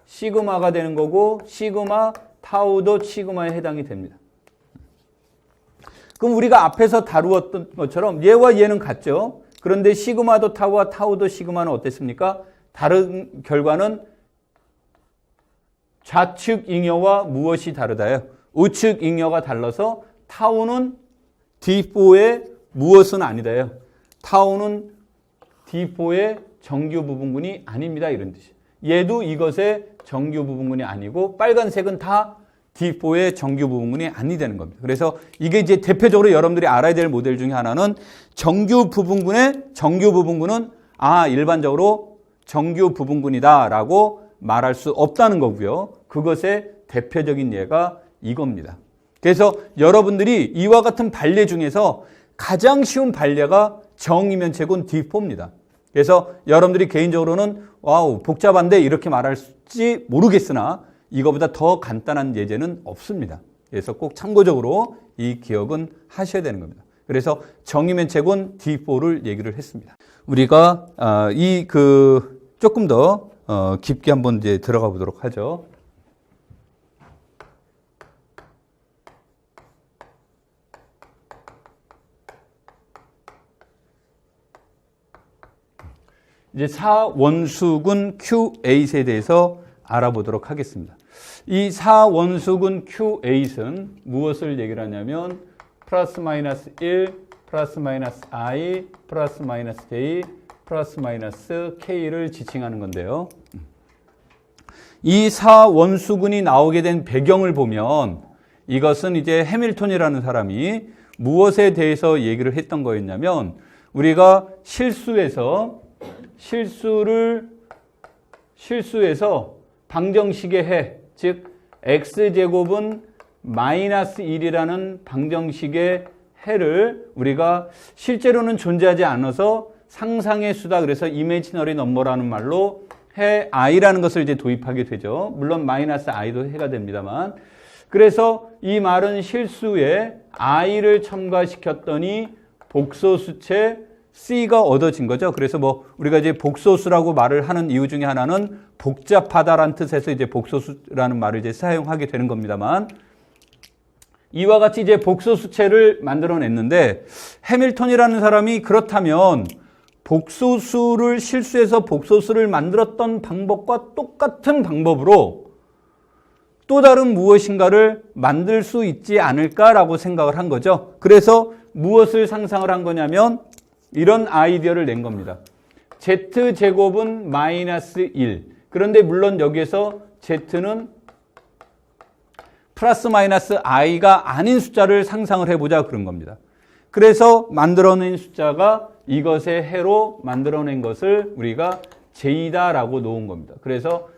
시그마가 되는 거고 시그마 타우도 시그마에 해당이 됩니다. 그럼 우리가 앞에서 다루었던 것처럼 얘와 얘는 같죠. 그런데 시그마도 타우와 타우도 시그마는 어땠습니까? 다른 결과는 좌측 잉여와 무엇이 다르다요? 우측 잉여가 달라서 타우는 D4의 무엇은 아니다요. 타우는 D4의 정규 부분군이 아닙니다. 이런 뜻이에요. 얘도 이것의 정규 부분군이 아니고 빨간색은 다 D4의 정규 부분군이 아니 되는 겁니다. 그래서 이게 이제 대표적으로 여러분들이 알아야 될 모델 중에 하나는 정규 부분군의 정규 부분군은 일반적으로 정규 부분군이다라고 말할 수 없다는 거고요. 그것의 대표적인 예가 이겁니다. 그래서 여러분들이 이와 같은 판례 중에서 가장 쉬운 판례가 정이면체군 D4입니다. 그래서 여러분들이 개인적으로는 와우 복잡한데 이렇게 말할지 모르겠으나 이거보다 더 간단한 예제는 없습니다. 그래서 꼭 참고적으로 이 기억은 하셔야 되는 겁니다. 그래서 정의면체군 D4를 얘기를 했습니다. 우리가 조금 더 깊게 한번 이제 들어가 보도록 하죠. 이제 4원수군 Q8에 대해서 알아보도록 하겠습니다. 이 4원수군 Q8은 무엇을 얘기를 하냐면 플러스 마이너스 1, 플러스 마이너스 I, 플러스 마이너스 J, 플러스 마이너스 K를 지칭하는 건데요. 이 4원수군이 나오게 된 배경을 보면 이것은 이제 해밀턴이라는 사람이 무엇에 대해서 얘기를 했던 거였냐면 우리가 실수에서 방정식의 해, 즉 x제곱은 마이너스 1이라는 방정식의 해를 우리가 실제로는 존재하지 않아서 상상의 수다, 그래서 이미지너리 넘버라는 말로 해 i라는 것을 이제 도입하게 되죠. 물론 마이너스 i도 해가 됩니다만. 그래서 이 말은 실수에 i를 첨가시켰더니 복소수체 C가 얻어진 거죠. 그래서 우리가 이제 복소수라고 말을 하는 이유 중에 하나는 복잡하다라는 뜻에서 이제 복소수라는 말을 이제 사용하게 되는 겁니다만 이와 같이 이제 복소수체를 만들어냈는데 해밀턴이라는 사람이 그렇다면 복소수를 실수해서 복소수를 만들었던 방법과 똑같은 방법으로 또 다른 무엇인가를 만들 수 있지 않을까라고 생각을 한 거죠. 그래서 무엇을 상상을 한 거냐면 이런 아이디어를 낸 겁니다. Z제곱은 마이너스 1. 그런데 물론 여기에서 Z는 플러스 마이너스 i가 아닌 숫자를 상상을 해보자 그런 겁니다. 그래서 만들어낸 숫자가 이것의 해로 만들어낸 것을 우리가 J다라고 놓은 겁니다. 그래서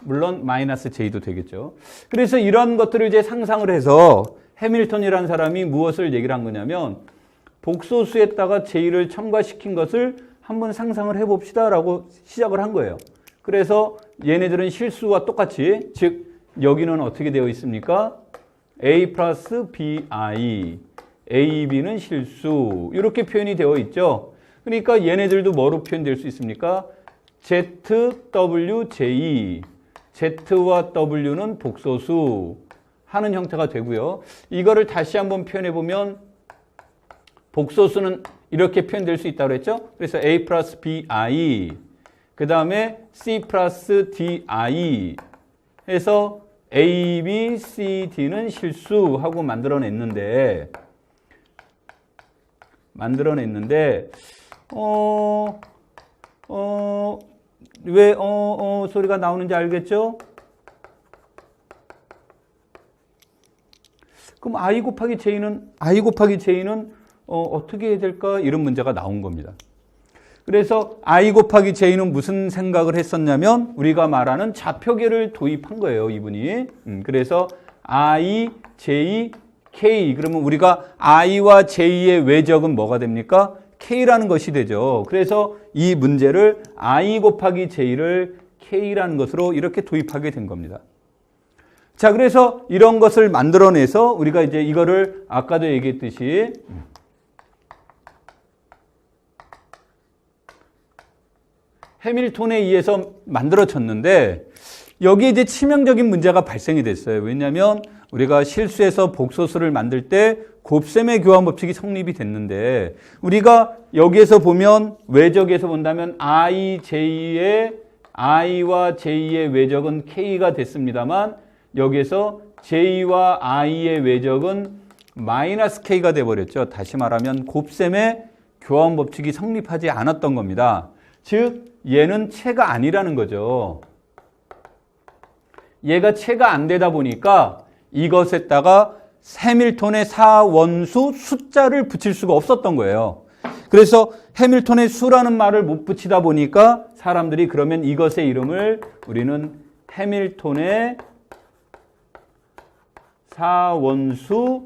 물론 마이너스 J도 되겠죠. 그래서 이런 것들을 이제 상상을 해서 해밀턴이라는 사람이 무엇을 얘기를 한 거냐면 복소수에다가 J를 첨가시킨 것을 한번 상상을 해봅시다 라고 시작을 한 거예요. 그래서 얘네들은 실수와 똑같이, 즉 여기는 어떻게 되어 있습니까? A 플러스 BI, A, B는 실수, 이렇게 표현이 되어 있죠. 그러니까 얘네들도 뭐로 표현될 수 있습니까? Z, W, J, Z와 W는 복소수 하는 형태가 되고요. 이거를 다시 한번 표현해 보면 복소수는 이렇게 표현될 수 있다고 그랬죠. 그래서 A 플러스 BI, 그 다음에 C 플러스 DI 해서 A, B, C, D는 실수하고 만들어냈는데 왜 소리가 나오는지 알겠죠? 그럼 I 곱하기 J는 어떻게 해야 될까? 이런 문제가 나온 겁니다. 그래서 I 곱하기 J는 무슨 생각을 했었냐면 우리가 말하는 좌표계를 도입한 거예요, 이분이. 그래서 I, J, K. 그러면 우리가 I와 J의 외적은 뭐가 됩니까? K라는 것이 되죠. 그래서 이 문제를 I 곱하기 J를 K라는 것으로 이렇게 도입하게 된 겁니다. 자, 그래서 이런 것을 만들어내서 우리가 이제 이거를 아까도 얘기했듯이 해밀턴에 의해서 만들어졌는데 여기에 이제 치명적인 문제가 발생이 됐어요. 왜냐하면 우리가 실수해서 복소수를 만들 때 곱셈의 교환 법칙이 성립이 됐는데 우리가 여기에서 보면 외적에서 본다면 I와 J의 외적은 K가 됐습니다만 여기에서 J와 I의 외적은 마이너스 K가 돼버렸죠. 다시 말하면 곱셈의 교환 법칙이 성립하지 않았던 겁니다. 즉 얘는 체가 아니라는 거죠. 얘가 체가 안 되다 보니까 이것에다가 해밀턴의 사원수 숫자를 붙일 수가 없었던 거예요. 그래서 해밀턴의 수라는 말을 못 붙이다 보니까 사람들이 그러면 이것의 이름을 우리는 해밀턴의 사원수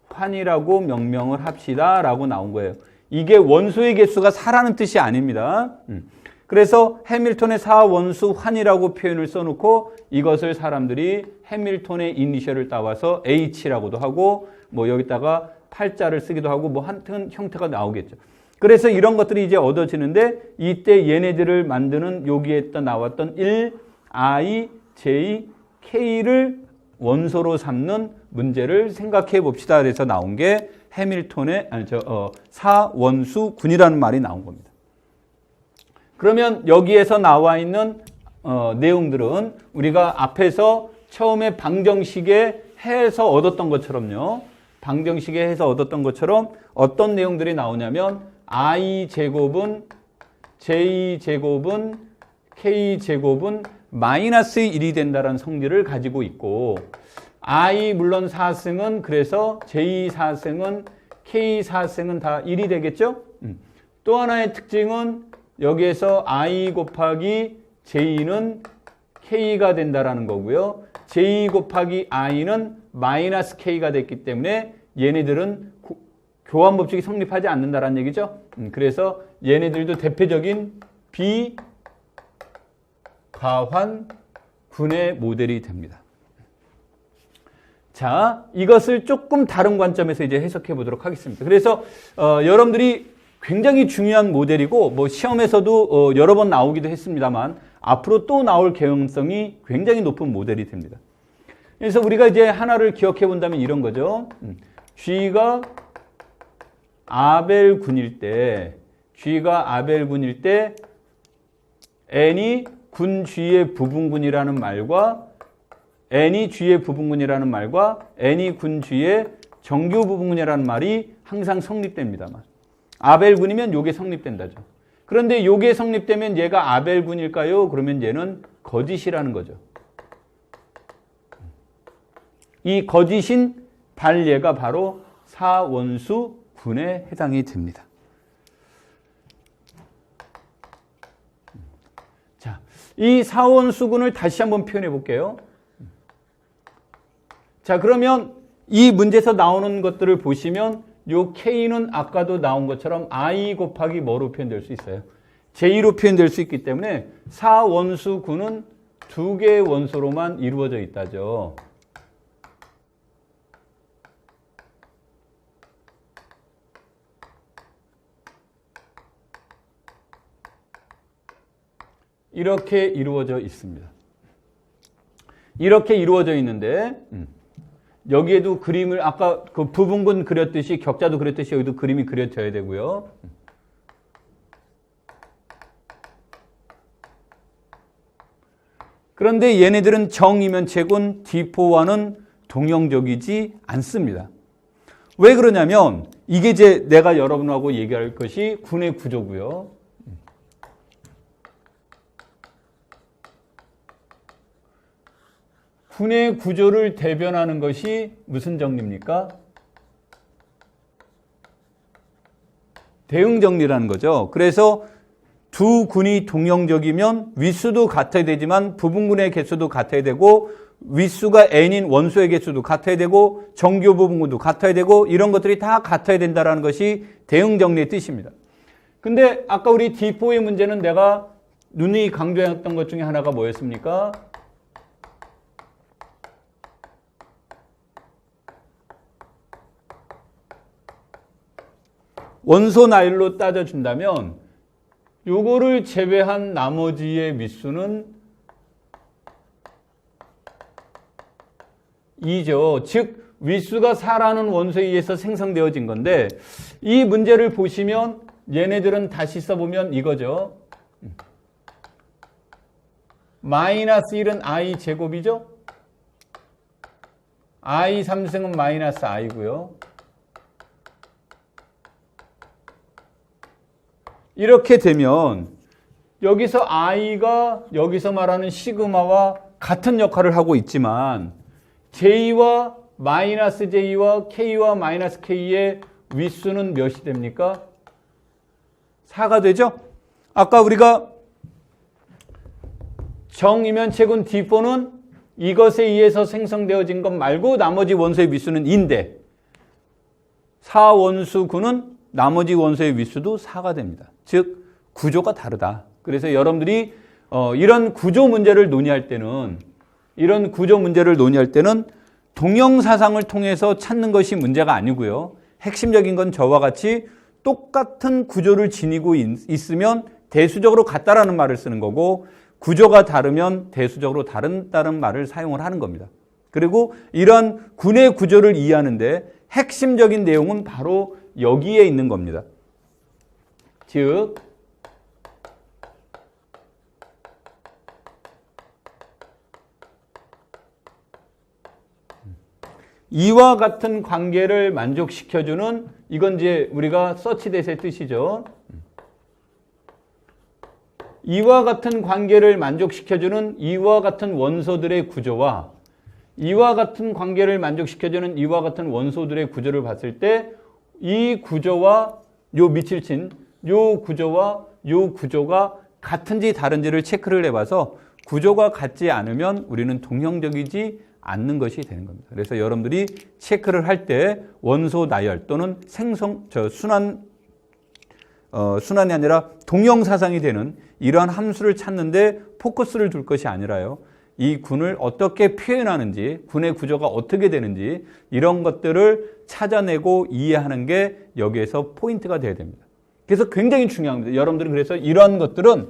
환이라고 명명을 합시다 라고 나온 거예요. 이게 원소의 개수가 4라는 뜻이 아닙니다. 그래서 해밀턴의 사원수 환이라고 표현을 써놓고 이것을 사람들이 해밀턴의 이니셜을 따와서 H라고도 하고 뭐 여기다가 팔자를 쓰기도 하고 뭐 하여튼 형태가 나오겠죠. 그래서 이런 것들이 이제 얻어지는데 이때 얘네들을 만드는 여기에 나왔던 1, I, J, K를 원소로 삼는 문제를 생각해 봅시다. 그래서 나온 게 해밀턴의 사원수군이라는 말이 나온 겁니다. 그러면 여기에서 나와 있는 내용들은 우리가 앞에서 처음에 방정식에 해서 얻었던 것처럼요. 방정식에 해서 얻었던 것처럼 어떤 내용들이 나오냐면 I 제곱은 J제곱은 K제곱은 마이너스 1이 된다는 성질을 가지고 있고 I 물론 4승은 그래서 J 4승은 K 4승은 다 1이 되겠죠? 또 하나의 특징은 여기에서 I 곱하기 J는 K가 된다라는 거고요. J 곱하기 I는 마이너스 K가 됐기 때문에 얘네들은 교환 법칙이 성립하지 않는다라는 얘기죠. 그래서 얘네들도 대표적인 비과환군의 모델이 됩니다. 자, 이것을 조금 다른 관점에서 이제 해석해 보도록 하겠습니다. 그래서 여러분들이 굉장히 중요한 모델이고 뭐 시험에서도 여러 번 나오기도 했습니다만 앞으로 또 나올 개연성이 굉장히 높은 모델이 됩니다. 그래서 우리가 이제 하나를 기억해 본다면 이런 거죠. G가 아벨군일 때 N이 군 G의 부분군이라는 말과 N이 G의 부분군이라는 말과 N이 군 G의 정규 부분군이라는 말이 항상 성립됩니다만 아벨군이면 요게 성립된다죠. 그런데 요게 성립되면 얘가 아벨군일까요? 그러면 얘는 거짓이라는 거죠. 이 거짓인 발얘가 바로 사원수군에 해당이 됩니다. 자, 이 4원수군을 다시 한번 표현해 볼게요. 자, 그러면 이 문제에서 나오는 것들을 보시면 요 K는 아까도 나온 것처럼 I 곱하기 뭐로 표현될 수 있어요? J로 표현될 수 있기 때문에 4원수군은 두 개의 원소로만 이루어져 있다죠. 이렇게 이루어져 있습니다. 이렇게 이루어져 있는데 여기에도 그림을 아까 그 부분군 그렸듯이 격자도 그렸듯이 여기도 그림이 그려져야 되고요. 그런데 얘네들은 정이면체군 D4와는 동형적이지 않습니다. 왜 그러냐면 이게 이제 내가 여러분하고 얘기할 것이 군의 구조고요. 군의 구조를 대변하는 것이 무슨 정리입니까? 대응정리라는 거죠. 그래서 두 군이 동형적이면 윗수도 같아야 되지만 부분군의 개수도 같아야 되고 윗수가 n인 원소의 개수도 같아야 되고 정교 부분군도 같아야 되고 이런 것들이 다 같아야 된다는 것이 대응정리의 뜻입니다. 근데 아까 우리 D4의 문제는 내가 누누이 강조했던 것 중에 하나가 뭐였습니까? 원소 나율로 따져준다면 요거를 제외한 나머지의 밑수는 2죠. 즉 윗수가 4라는 원소에 의해서 생성되어진 건데 이 문제를 보시면 얘네들은 다시 써보면 이거죠. 마이너스 1은 I 제곱이죠. I 3승은 마이너스 I고요. 이렇게 되면 여기서 I가 여기서 말하는 시그마와 같은 역할을 하고 있지만 J와 마이너스 J와 K와 마이너스 K의 윗수는 몇이 됩니까? 4가 되죠? 아까 우리가 정이면체군 D4는 이것에 의해서 생성되어진 것 말고 나머지 원소의 윗수는 2인데 4원수군은 나머지 원소의 윗수도 4가 됩니다. 즉 구조가 다르다. 그래서 여러분들이 이런 구조 문제를 논의할 때는 동형사상을 통해서 찾는 것이 문제가 아니고요. 핵심적인 건 저와 같이 똑같은 구조를 지니고 있으면 대수적으로 같다라는 말을 쓰는 거고 구조가 다르면 대수적으로 다른다는 말을 사용을 하는 겁니다. 그리고 이런 군의 구조를 이해하는데 핵심적인 내용은 바로 여기에 있는 겁니다. 즉 이와 같은 관계를 만족시켜주는 이건 이제 우리가 서치댓의 뜻이죠. 이와 같은 관계를 만족시켜주는 이와 같은 원소들의 구조와 이와 같은 관계를 만족시켜주는 이와 같은 원소들의 구조를 봤을 때 이 구조와 요 밑을 친 요 구조와 요 구조가 같은지 다른지를 체크를 해봐서 구조가 같지 않으면 우리는 동형적이지 않는 것이 되는 겁니다. 그래서 여러분들이 체크를 할 때 원소 나열 또는 순환이 아니라 동형사상이 되는 이러한 함수를 찾는데 포커스를 둘 것이 아니라요. 이 군을 어떻게 표현하는지, 군의 구조가 어떻게 되는지 이런 것들을 찾아내고 이해하는 게 여기에서 포인트가 돼야 됩니다. 그래서 굉장히 중요합니다. 여러분들은 그래서 이러한 것들은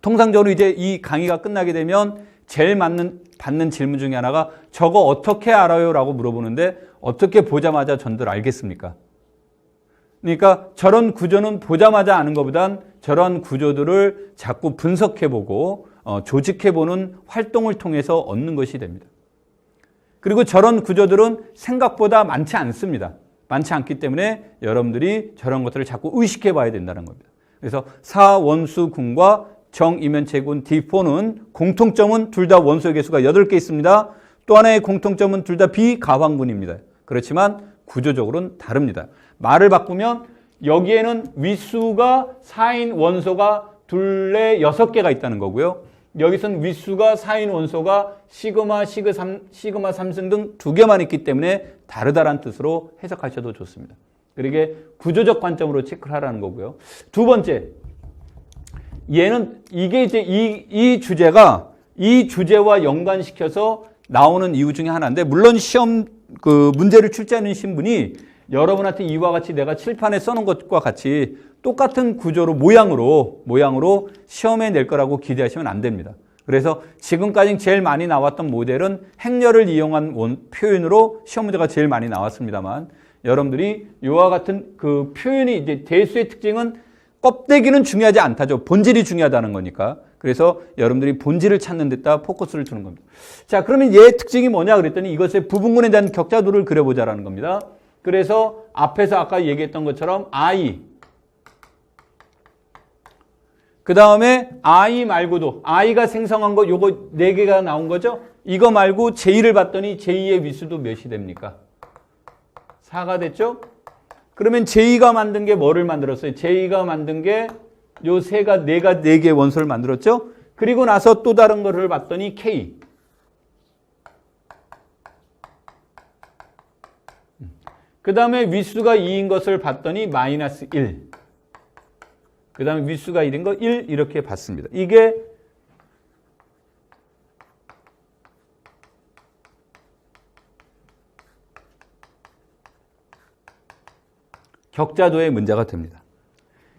통상적으로 이제 이 강의가 끝나게 되면 제일 받는 질문 중에 하나가 저거 어떻게 알아요? 라고 물어보는데 어떻게 보자마자 전들 알겠습니까? 그러니까 저런 구조는 보자마자 아는 것보단 저런 구조들을 자꾸 분석해보고 조직해보는 활동을 통해서 얻는 것이 됩니다. 그리고 저런 구조들은 생각보다 많지 않습니다. 많지 않기 때문에 여러분들이 저런 것들을 자꾸 의식해봐야 된다는 겁니다. 그래서 사원수군과 정이면체군 D4는 공통점은 둘 다 원소의 개수가 8개 있습니다. 또 하나의 공통점은 둘 다 비가황군입니다. 그렇지만 구조적으로는 다릅니다. 말을 바꾸면 여기에는 윗수가 4인 원소가 둘레 6개가 있다는 거고요. 여기서는 윗수가 4인 원소가 시그마, 시그마 3승 등 2개만 있기 때문에 다르다란 뜻으로 해석하셔도 좋습니다. 그러게 구조적 관점으로 체크를 하라는 거고요. 두 번째, 얘는 이게 이제 이 주제가 이 주제와 연관시켜서 나오는 이유 중에 하나인데, 물론 시험 그 문제를 출제하는 신분이 여러분한테 이와 같이 내가 칠판에 써놓은 것과 같이 똑같은 구조로 모양으로 시험에 낼 거라고 기대하시면 안 됩니다. 그래서 지금까지 제일 많이 나왔던 모델은 행렬을 이용한 표현으로 시험 문제가 제일 많이 나왔습니다만, 여러분들이 이와 같은 그 표현이 이제 대수의 특징은 껍데기는 중요하지 않다죠. 본질이 중요하다는 거니까. 그래서 여러분들이 본질을 찾는 데다 포커스를 두는 겁니다. 자, 그러면 얘의 특징이 뭐냐 그랬더니 이것의 부분군에 대한 격자도를 그려보자라는 겁니다. 그래서 앞에서 아까 얘기했던 것처럼 I, 그 다음에 I 말고도 I가 생성한 거 요거 4개가 나온 거죠. 이거 말고 J를 봤더니 J의 위수도 몇이 됩니까? 4가 됐죠? 그러면 J가 만든 게 뭐를 만들었어요? J가 만든 게 요 네 개의 원소를 만들었죠? 그리고 나서 또 다른 거를 봤더니 K. 그 다음에 위수가 2인 것을 봤더니 마이너스 1. 그 다음에 위수가 1인 거 1 이렇게 봤습니다. 이게 격자도의 문제가 됩니다.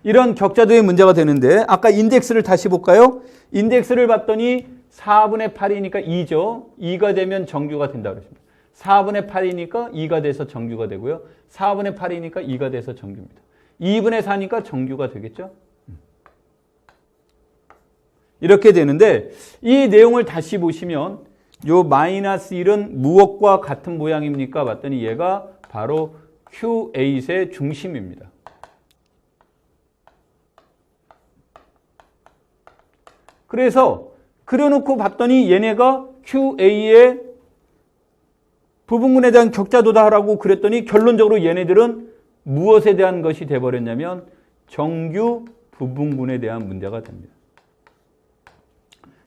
이런 격자도의 문제가 되는데 아까 인덱스를 다시 볼까요? 인덱스를 봤더니 4분의 8이니까 2죠. 2가 되면 정규가 된다고 그랬습니다. 4분의 8이니까 2가 돼서 정규가 되고요. 4분의 8이니까 2가 돼서 정규입니다. 2분의 4니까 정규가 되겠죠? 이렇게 되는데 이 내용을 다시 보시면 요 마이너스 1은 무엇과 같은 모양입니까? 봤더니 얘가 바로 Q8의 중심입니다. 그래서 그려놓고 봤더니 얘네가 QA의 부분군에 대한 격자도다라고 그랬더니 결론적으로 얘네들은 무엇에 대한 것이 돼버렸냐면 정규 부분군에 대한 문제가 됩니다.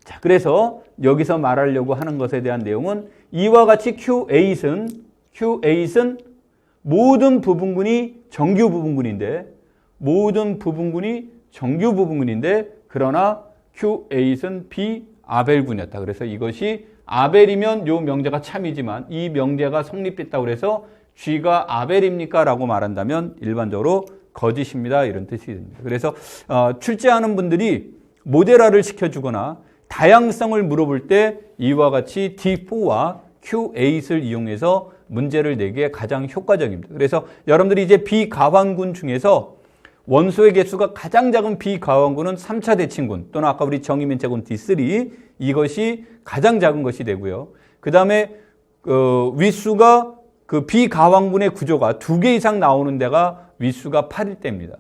자, 그래서 여기서 말하려고 하는 것에 대한 내용은 이와 같이 Q8은 모든 부분군이 정규 부분군인데 그러나 Q8은 비아벨군이었다. 그래서 이것이 아벨이면 요 명제가 참이지만 이 명제가 성립됐다고 그래서 G가 아벨입니까? 라고 말한다면 일반적으로 거짓입니다. 이런 뜻이 됩니다. 그래서 출제하는 분들이 모델화를 시켜주거나 다양성을 물어볼 때 이와 같이 D4와 Q8을 이용해서 문제를 내기에 가장 효과적입니다. 그래서 여러분들이 이제 비가환군 중에서 원소의 개수가 가장 작은 비가환군은 3차 대칭군 또는 아까 우리 정의면체군 D3 이것이 가장 작은 것이 되고요. 그 다음에 윗수가 그 비가환군의 구조가 2개 이상 나오는 데가 윗수가 8일 때입니다.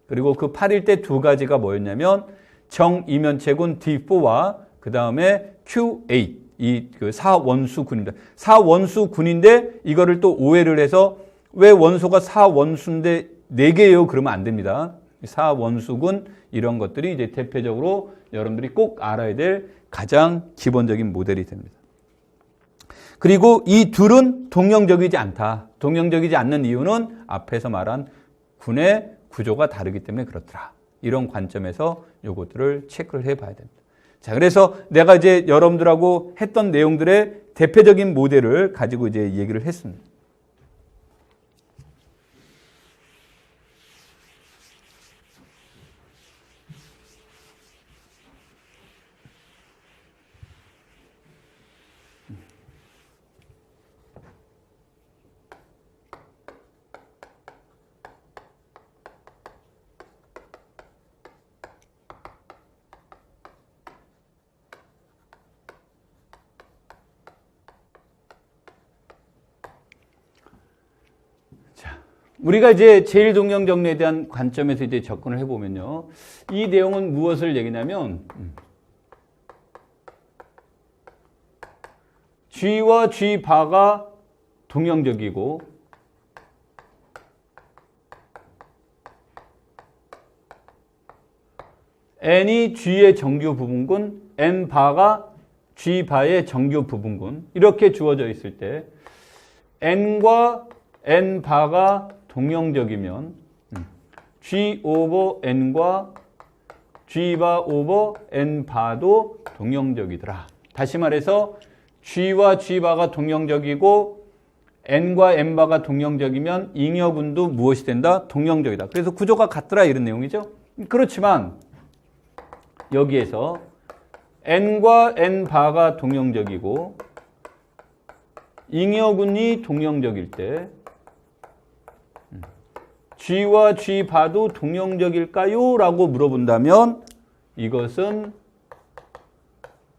그리고 그 8일 때 두 가지가 뭐였냐면 정이면체군 D4와 그 다음에 Q8 이 그 4원수군입니다. 4원수군인데 이거를 또 오해를 해서 왜 원소가 4원수인데 4개예요? 그러면 안 됩니다. 4원수군 이런 것들이 이제 대표적으로 여러분들이 꼭 알아야 될 가장 기본적인 모델이 됩니다. 그리고 이 둘은 동형적이지 않다. 동형적이지 않는 이유는 앞에서 말한 군의 구조가 다르기 때문에 그렇더라. 이런 관점에서 요것들을 체크를 해봐야 됩니다. 자, 그래서 내가 이제 여러분들하고 했던 내용들의 대표적인 모델을 가지고 이제 얘기를 했습니다. 우리가 이제 제1동형 정리에 대한 관점에서 이제 접근을 해보면요. 이 내용은 무엇을 얘기냐면, G와 G바가 동형적이고, n이 g의 정규 부분군, n 바가 g 바의 정규 부분군 이렇게 주어져 있을 때 n과 n 바가 동형적이면 g 오버 n과 g 바 오버 n 바도 동형적이더라. 다시 말해서 g와 g 바가 동형적이고 n과 n 바가 동형적이면 잉여군도 무엇이 된다? 동형적이다. 그래서 구조가 같더라 이런 내용이죠. 그렇지만 여기에서 n과 n 바가 동형적이고 잉여군이 동형적일 때 g와 g 바도 동형적일까요? 라고 물어본다면 이것은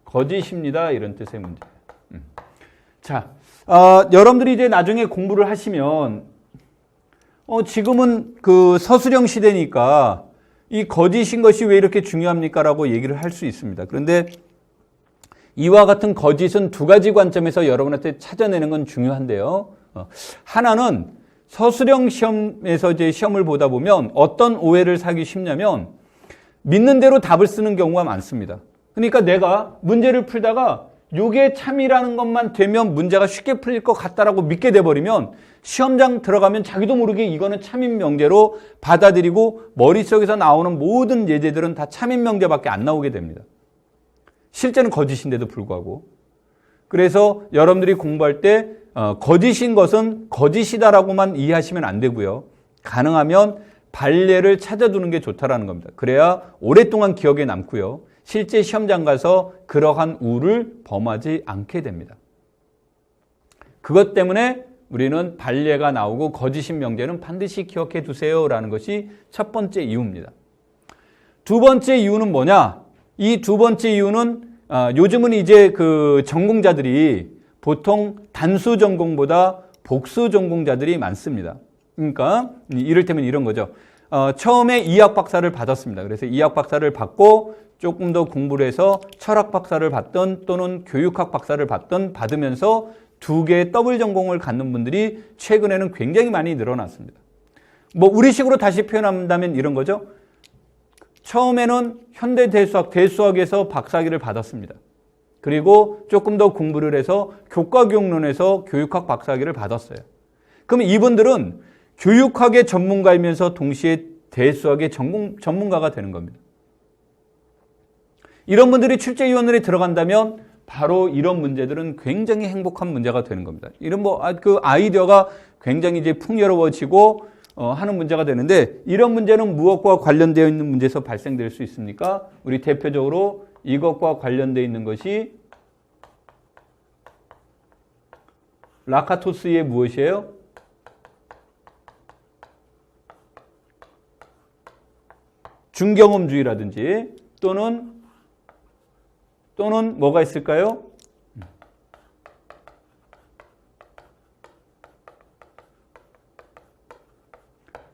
거짓입니다. 이런 뜻의 문제예요. 자, 여러분들이 이제 나중에 공부를 하시면 지금은 그 서술형 시대니까 이 거짓인 것이 왜 이렇게 중요합니까? 라고 얘기를 할 수 있습니다. 그런데 이와 같은 거짓은 두 가지 관점에서 여러분한테 찾아내는 건 중요한데요. 하나는 서술형 시험에서 이제 시험을 보다 보면 어떤 오해를 사기 쉽냐면 믿는 대로 답을 쓰는 경우가 많습니다. 그러니까 내가 문제를 풀다가 이게 참이라는 것만 되면 문제가 쉽게 풀릴 것 같다라고 믿게 돼버리면 시험장 들어가면 자기도 모르게 이거는 참인 명제로 받아들이고 머릿속에서 나오는 모든 예제들은 다 참인 명제밖에 안 나오게 됩니다. 실제는 거짓인데도 불구하고. 그래서 여러분들이 공부할 때 거짓인 것은 거짓이다라고만 이해하시면 안 되고요. 가능하면 발례를 찾아두는 게 좋다라는 겁니다. 그래야 오랫동안 기억에 남고요. 실제 시험장 가서 그러한 우를 범하지 않게 됩니다. 그것 때문에 우리는 발례가 나오고 거짓인 명제는 반드시 기억해 두세요라는 것이 첫 번째 이유입니다. 두 번째 이유는 뭐냐? 이 두 번째 이유는 요즘은 이제 그 전공자들이 보통 단수 전공보다 복수 전공자들이 많습니다. 그러니까 이를테면 이런 거죠. 처음에 이학 박사를 받았습니다. 그래서 이학 박사를 받고 조금 더 공부를 해서 철학 박사를 받든 또는 교육학 박사를 받으면서 두 개의 더블 전공을 갖는 분들이 최근에는 굉장히 많이 늘어났습니다. 뭐 우리식으로 다시 표현한다면 이런 거죠. 처음에는 현대대수학에서 박사학위를 받았습니다. 그리고 조금 더 공부를 해서 교과교육론에서 교육학 박사학위를 받았어요. 그럼 이분들은 교육학의 전문가이면서 동시에 대수학의 전문가가 되는 겁니다. 이런 분들이 출제위원회에 들어간다면 바로 이런 문제들은 굉장히 행복한 문제가 되는 겁니다. 이런 그 아이디어가 굉장히 이제 풍요로워지고 하는 문제가 되는데 이런 문제는 무엇과 관련되어 있는 문제에서 발생될 수 있습니까? 우리 대표적으로 이것과 관련되어 있는 것이 라카토스의 무엇이에요? 중경험주의라든지 또는 뭐가 있을까요?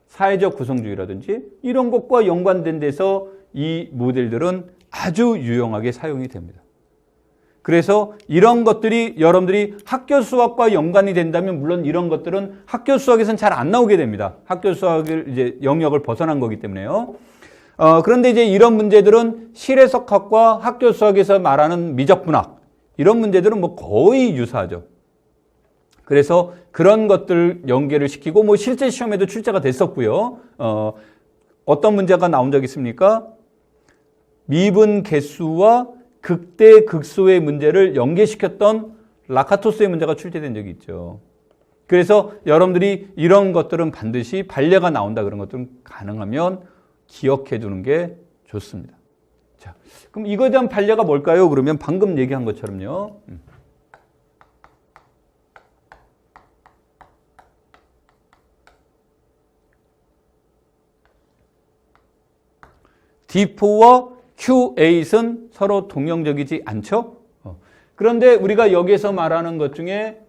사회적 구성주의라든지 이런 것과 연관된 데서 이 모델들은 아주 유용하게 사용이 됩니다. 그래서 이런 것들이 여러분들이 학교 수학과 연관이 된다면 물론 이런 것들은 학교 수학에서는 잘 안 나오게 됩니다. 학교 수학을 이제 영역을 벗어난 거기 때문에요. 그런데 이제 이런 문제들은 실해석학과 학교 수학에서 말하는 미적분학 이런 문제들은 뭐 거의 유사하죠. 그래서 그런 것들 연계를 시키고 뭐 실제 시험에도 출제가 됐었고요. 어떤 문제가 나온 적이 있습니까? 미분 개수와 극대 극소의 문제를 연계시켰던 라카토스의 문제가 출제된 적이 있죠. 그래서 여러분들이 이런 것들은 반드시 발례가 나온다 그런 것들은 가능하면 기억해 두는 게 좋습니다. 자, 그럼 이거에 대한 발례가 뭘까요? 그러면 방금 얘기한 것처럼요. D4와 Q8은 서로 동형적이지 않죠? 그런데 우리가 여기서 말하는 것 중에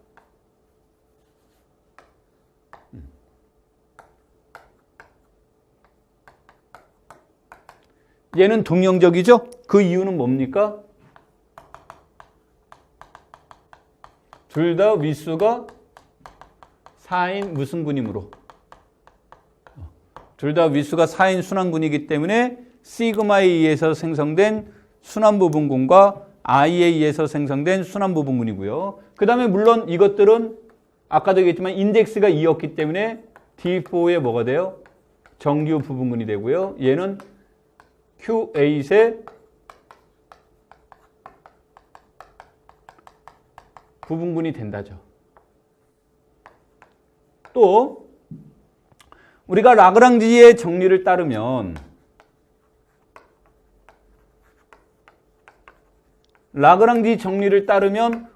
얘는 동형적이죠? 그 이유는 뭡니까? 둘 다 위수가 4인 무슨 군이므로 둘 다 위수가 4인 순환군이기 때문에 시그마에 의해서 생성된 순환부분군과 I에 의해서 생성된 순환부분군이고요. 그 다음에 물론 이것들은 아까도 얘기했지만 인덱스가 2였기 때문에 D4에 뭐가 돼요? 정규 부분군이 되고요. 얘는 Q8의 부분군이 된다죠. 또 우리가 라그랑지의 정리를 따르면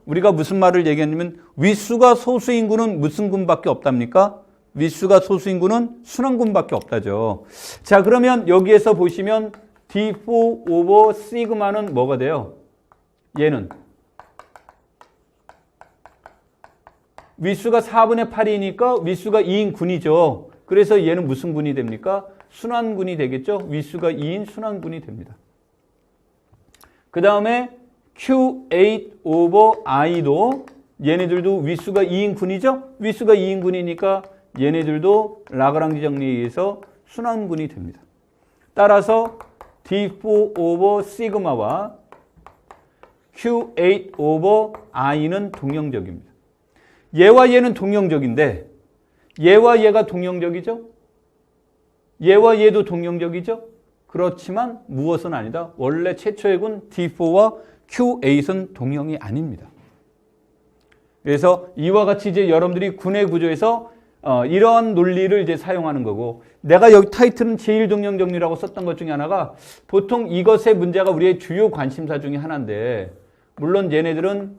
우리가 무슨 말을 얘기했냐면 윗수가 소수인 군은 무슨 군밖에 없답니까? 윗수가 소수인 군은 순환군밖에 없다죠. 자, 그러면 여기에서 보시면 D4 오버 시그마는 뭐가 돼요? 얘는 윗수가 4분의 8이니까 윗수가 2인 군이죠. 그래서 얘는 무슨 군이 됩니까? 순환군이 되겠죠. 윗수가 2인 순환군이 됩니다. 그 다음에 Q8 오버 I도 얘네들도 윗수가 2인 군이죠. 윗수가 2인 군이니까 얘네들도 라그랑지 정리에 의해서 순환군이 됩니다. 따라서 D4 오버 시그마와 Q8 오버 I는 동형적입니다. 얘와 얘는 동형적인데 얘와 얘가 동형적이죠? 얘와 얘도 동형적이죠? 그렇지만 무엇은 아니다. 원래 최초의 군 D4와 Q8은 동형이 아닙니다. 그래서 이와 같이 이제 여러분들이 군의 구조에서 이러한 논리를 이제 사용하는 거고, 내가 여기 타이틀은 제1동형 정리라고 썼던 것 중에 하나가 보통 이것의 문제가 우리의 주요 관심사 중에 하나인데, 물론 얘네들은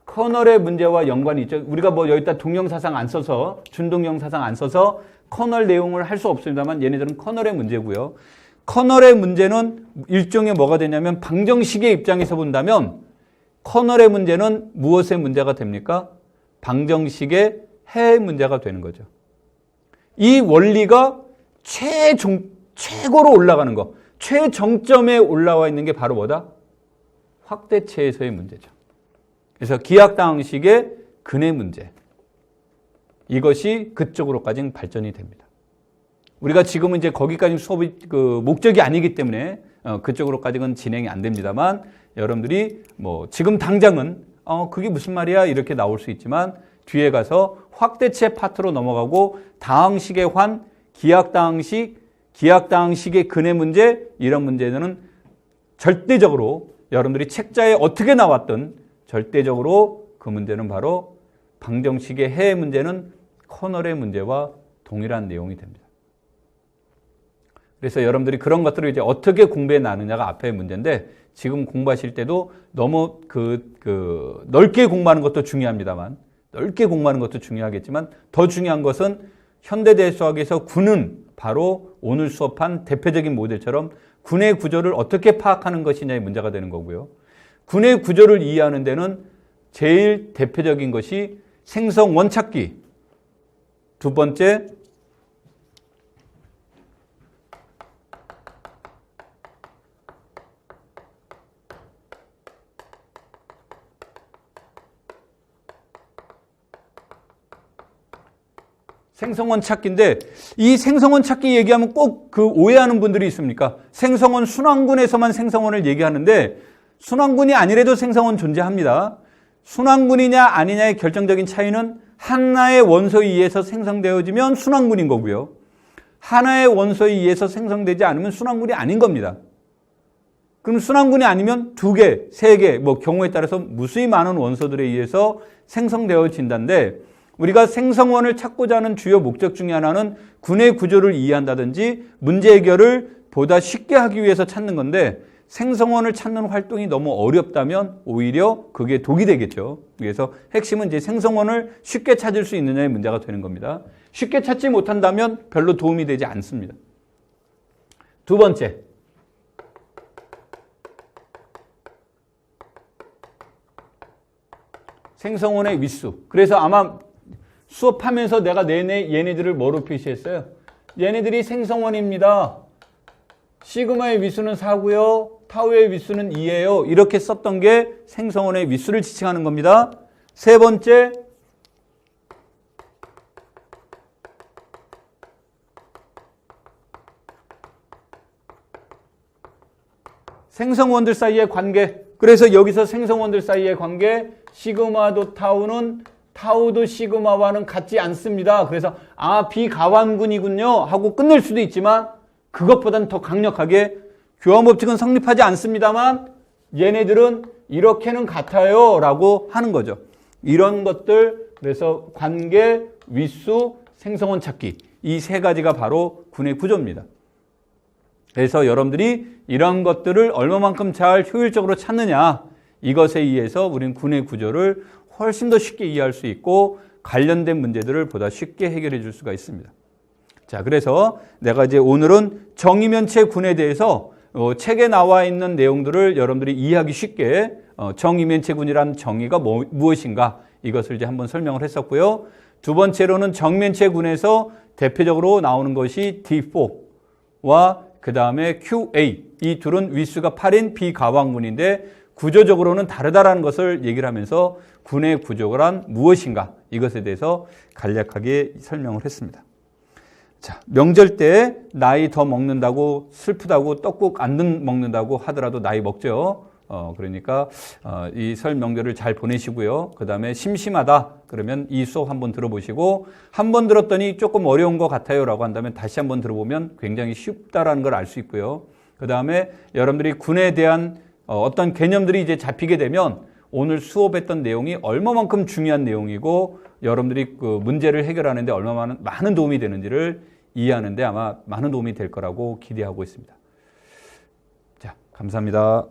커널의 문제와 연관이 있죠. 우리가 뭐 여기다 동형사상 안 써서, 준동형사상 안 써서 커널 내용을 할 수 없습니다만 얘네들은 커널의 문제고요. 커널의 문제는 일종의 뭐가 되냐면 방정식의 입장에서 본다면 커널의 문제는 무엇의 문제가 됩니까? 방정식의 해의 문제가 되는 거죠. 이 원리가 최고로 올라가는 거, 최정점에 올라와 있는 게 바로 뭐다? 확대체에서의 문제죠. 그래서 기하당식의 근의 문제, 이것이 그쪽으로까지 발전이 됩니다. 우리가 지금은 이제 거기까지 수업이 목적이 아니기 때문에 그쪽으로까지는 진행이 안 됩니다만, 여러분들이 뭐 지금 당장은 그게 무슨 말이야 이렇게 나올 수 있지만 뒤에 가서 확대체 파트로 넘어가고 다항식의 환, 기하당식의 근의 문제, 이런 문제는 절대적으로 여러분들이 책자에 어떻게 나왔든 절대적으로 그 문제는 바로 방정식의 해의 문제는 커널의 문제와 동일한 내용이 됩니다. 그래서 여러분들이 그런 것들을 이제 어떻게 공부해 나느냐가 앞의 문제인데, 지금 공부하실 때도 너무 넓게 공부하는 것도 중요합니다만, 넓게 공부하는 것도 중요하겠지만 더 중요한 것은 현대대수학에서 군은 바로 오늘 수업한 대표적인 모델처럼 군의 구조를 어떻게 파악하는 것이냐의 문제가 되는 거고요. 군의 구조를 이해하는 데는 제일 대표적인 것이 생성원 찾기, 두 번째 생성원 찾기인데, 이 생성원 찾기 얘기하면 꼭 오해하는 분들이 있습니까? 생성원 순환군에서만 생성원을 얘기하는데 순환군이 아니래도 생성원 존재합니다. 순환군이냐 아니냐의 결정적인 차이는 하나의 원소에 의해서 생성되어지면 순환군인 거고요. 하나의 원소에 의해서 생성되지 않으면 순환군이 아닌 겁니다. 그럼 순환군이 아니면 2개, 3개, 뭐 경우에 따라서 무수히 많은 원소들에 의해서 생성되어진다는데, 우리가 생성원을 찾고자 하는 주요 목적 중에 하나는 군의 구조를 이해한다든지 문제 해결을 보다 쉽게 하기 위해서 찾는 건데, 생성원을 찾는 활동이 너무 어렵다면 오히려 그게 독이 되겠죠. 그래서 핵심은 이제 생성원을 쉽게 찾을 수 있느냐의 문제가 되는 겁니다. 쉽게 찾지 못한다면 별로 도움이 되지 않습니다. 두 번째, 생성원의 윗수. 그래서 아마 수업하면서 내가 내내 얘네들을 뭐로 표시했어요? 얘네들이 생성원입니다. 시그마의 윗수는 4고요. 타우의 윗수는 2예요. 이렇게 썼던 게 생성원의 윗수를 지칭하는 겁니다. 세 번째, 생성원들 사이의 관계. 그래서 여기서 생성원들 사이의 관계, 시그마도 타우는 타우도 시그마와는 같지 않습니다. 그래서 비가완군이군요 하고 끝낼 수도 있지만 그것보다는 더 강력하게 교환법칙은 성립하지 않습니다만 얘네들은 이렇게는 같아요 라고 하는 거죠. 이런 것들, 그래서 관계, 윗수, 생성원 찾기, 이 세 가지가 바로 군의 구조입니다. 그래서 여러분들이 이런 것들을 얼마만큼 잘 효율적으로 찾느냐, 이것에 의해서 우리는 군의 구조를 훨씬 더 쉽게 이해할 수 있고 관련된 문제들을 보다 쉽게 해결해 줄 수가 있습니다. 자, 그래서 내가 이제 오늘은 정의면체 군에 대해서 책에 나와 있는 내용들을 여러분들이 이해하기 쉽게 정의면체 군이란 정의가 무엇인가, 이것을 이제 한번 설명을 했었고요. 두 번째로는 정면체 군에서 대표적으로 나오는 것이 D4와 그 다음에 QA, 이 둘은 윗수가 8인 비가왕군인데 구조적으로는 다르다라는 것을 얘기를 하면서 군의 구조란 무엇인가, 이것에 대해서 간략하게 설명을 했습니다. 자, 명절 때 나이 더 먹는다고, 슬프다고 떡국 안 먹는다고 하더라도 나이 먹죠. 그러니까 이 설 명절을 잘 보내시고요. 그 다음에 심심하다 그러면 이 수업 한번 들어보시고, 한번 들었더니 조금 어려운 것 같아요 라고 한다면 다시 한번 들어보면 굉장히 쉽다라는 걸 알 수 있고요. 그 다음에 여러분들이 군에 대한 어떤 개념들이 이제 잡히게 되면 오늘 수업했던 내용이 얼마만큼 중요한 내용이고 여러분들이 그 문제를 해결하는데 얼마나 많은 도움이 되는지를 이해하는데 아마 많은 도움이 될 거라고 기대하고 있습니다. 자, 감사합니다.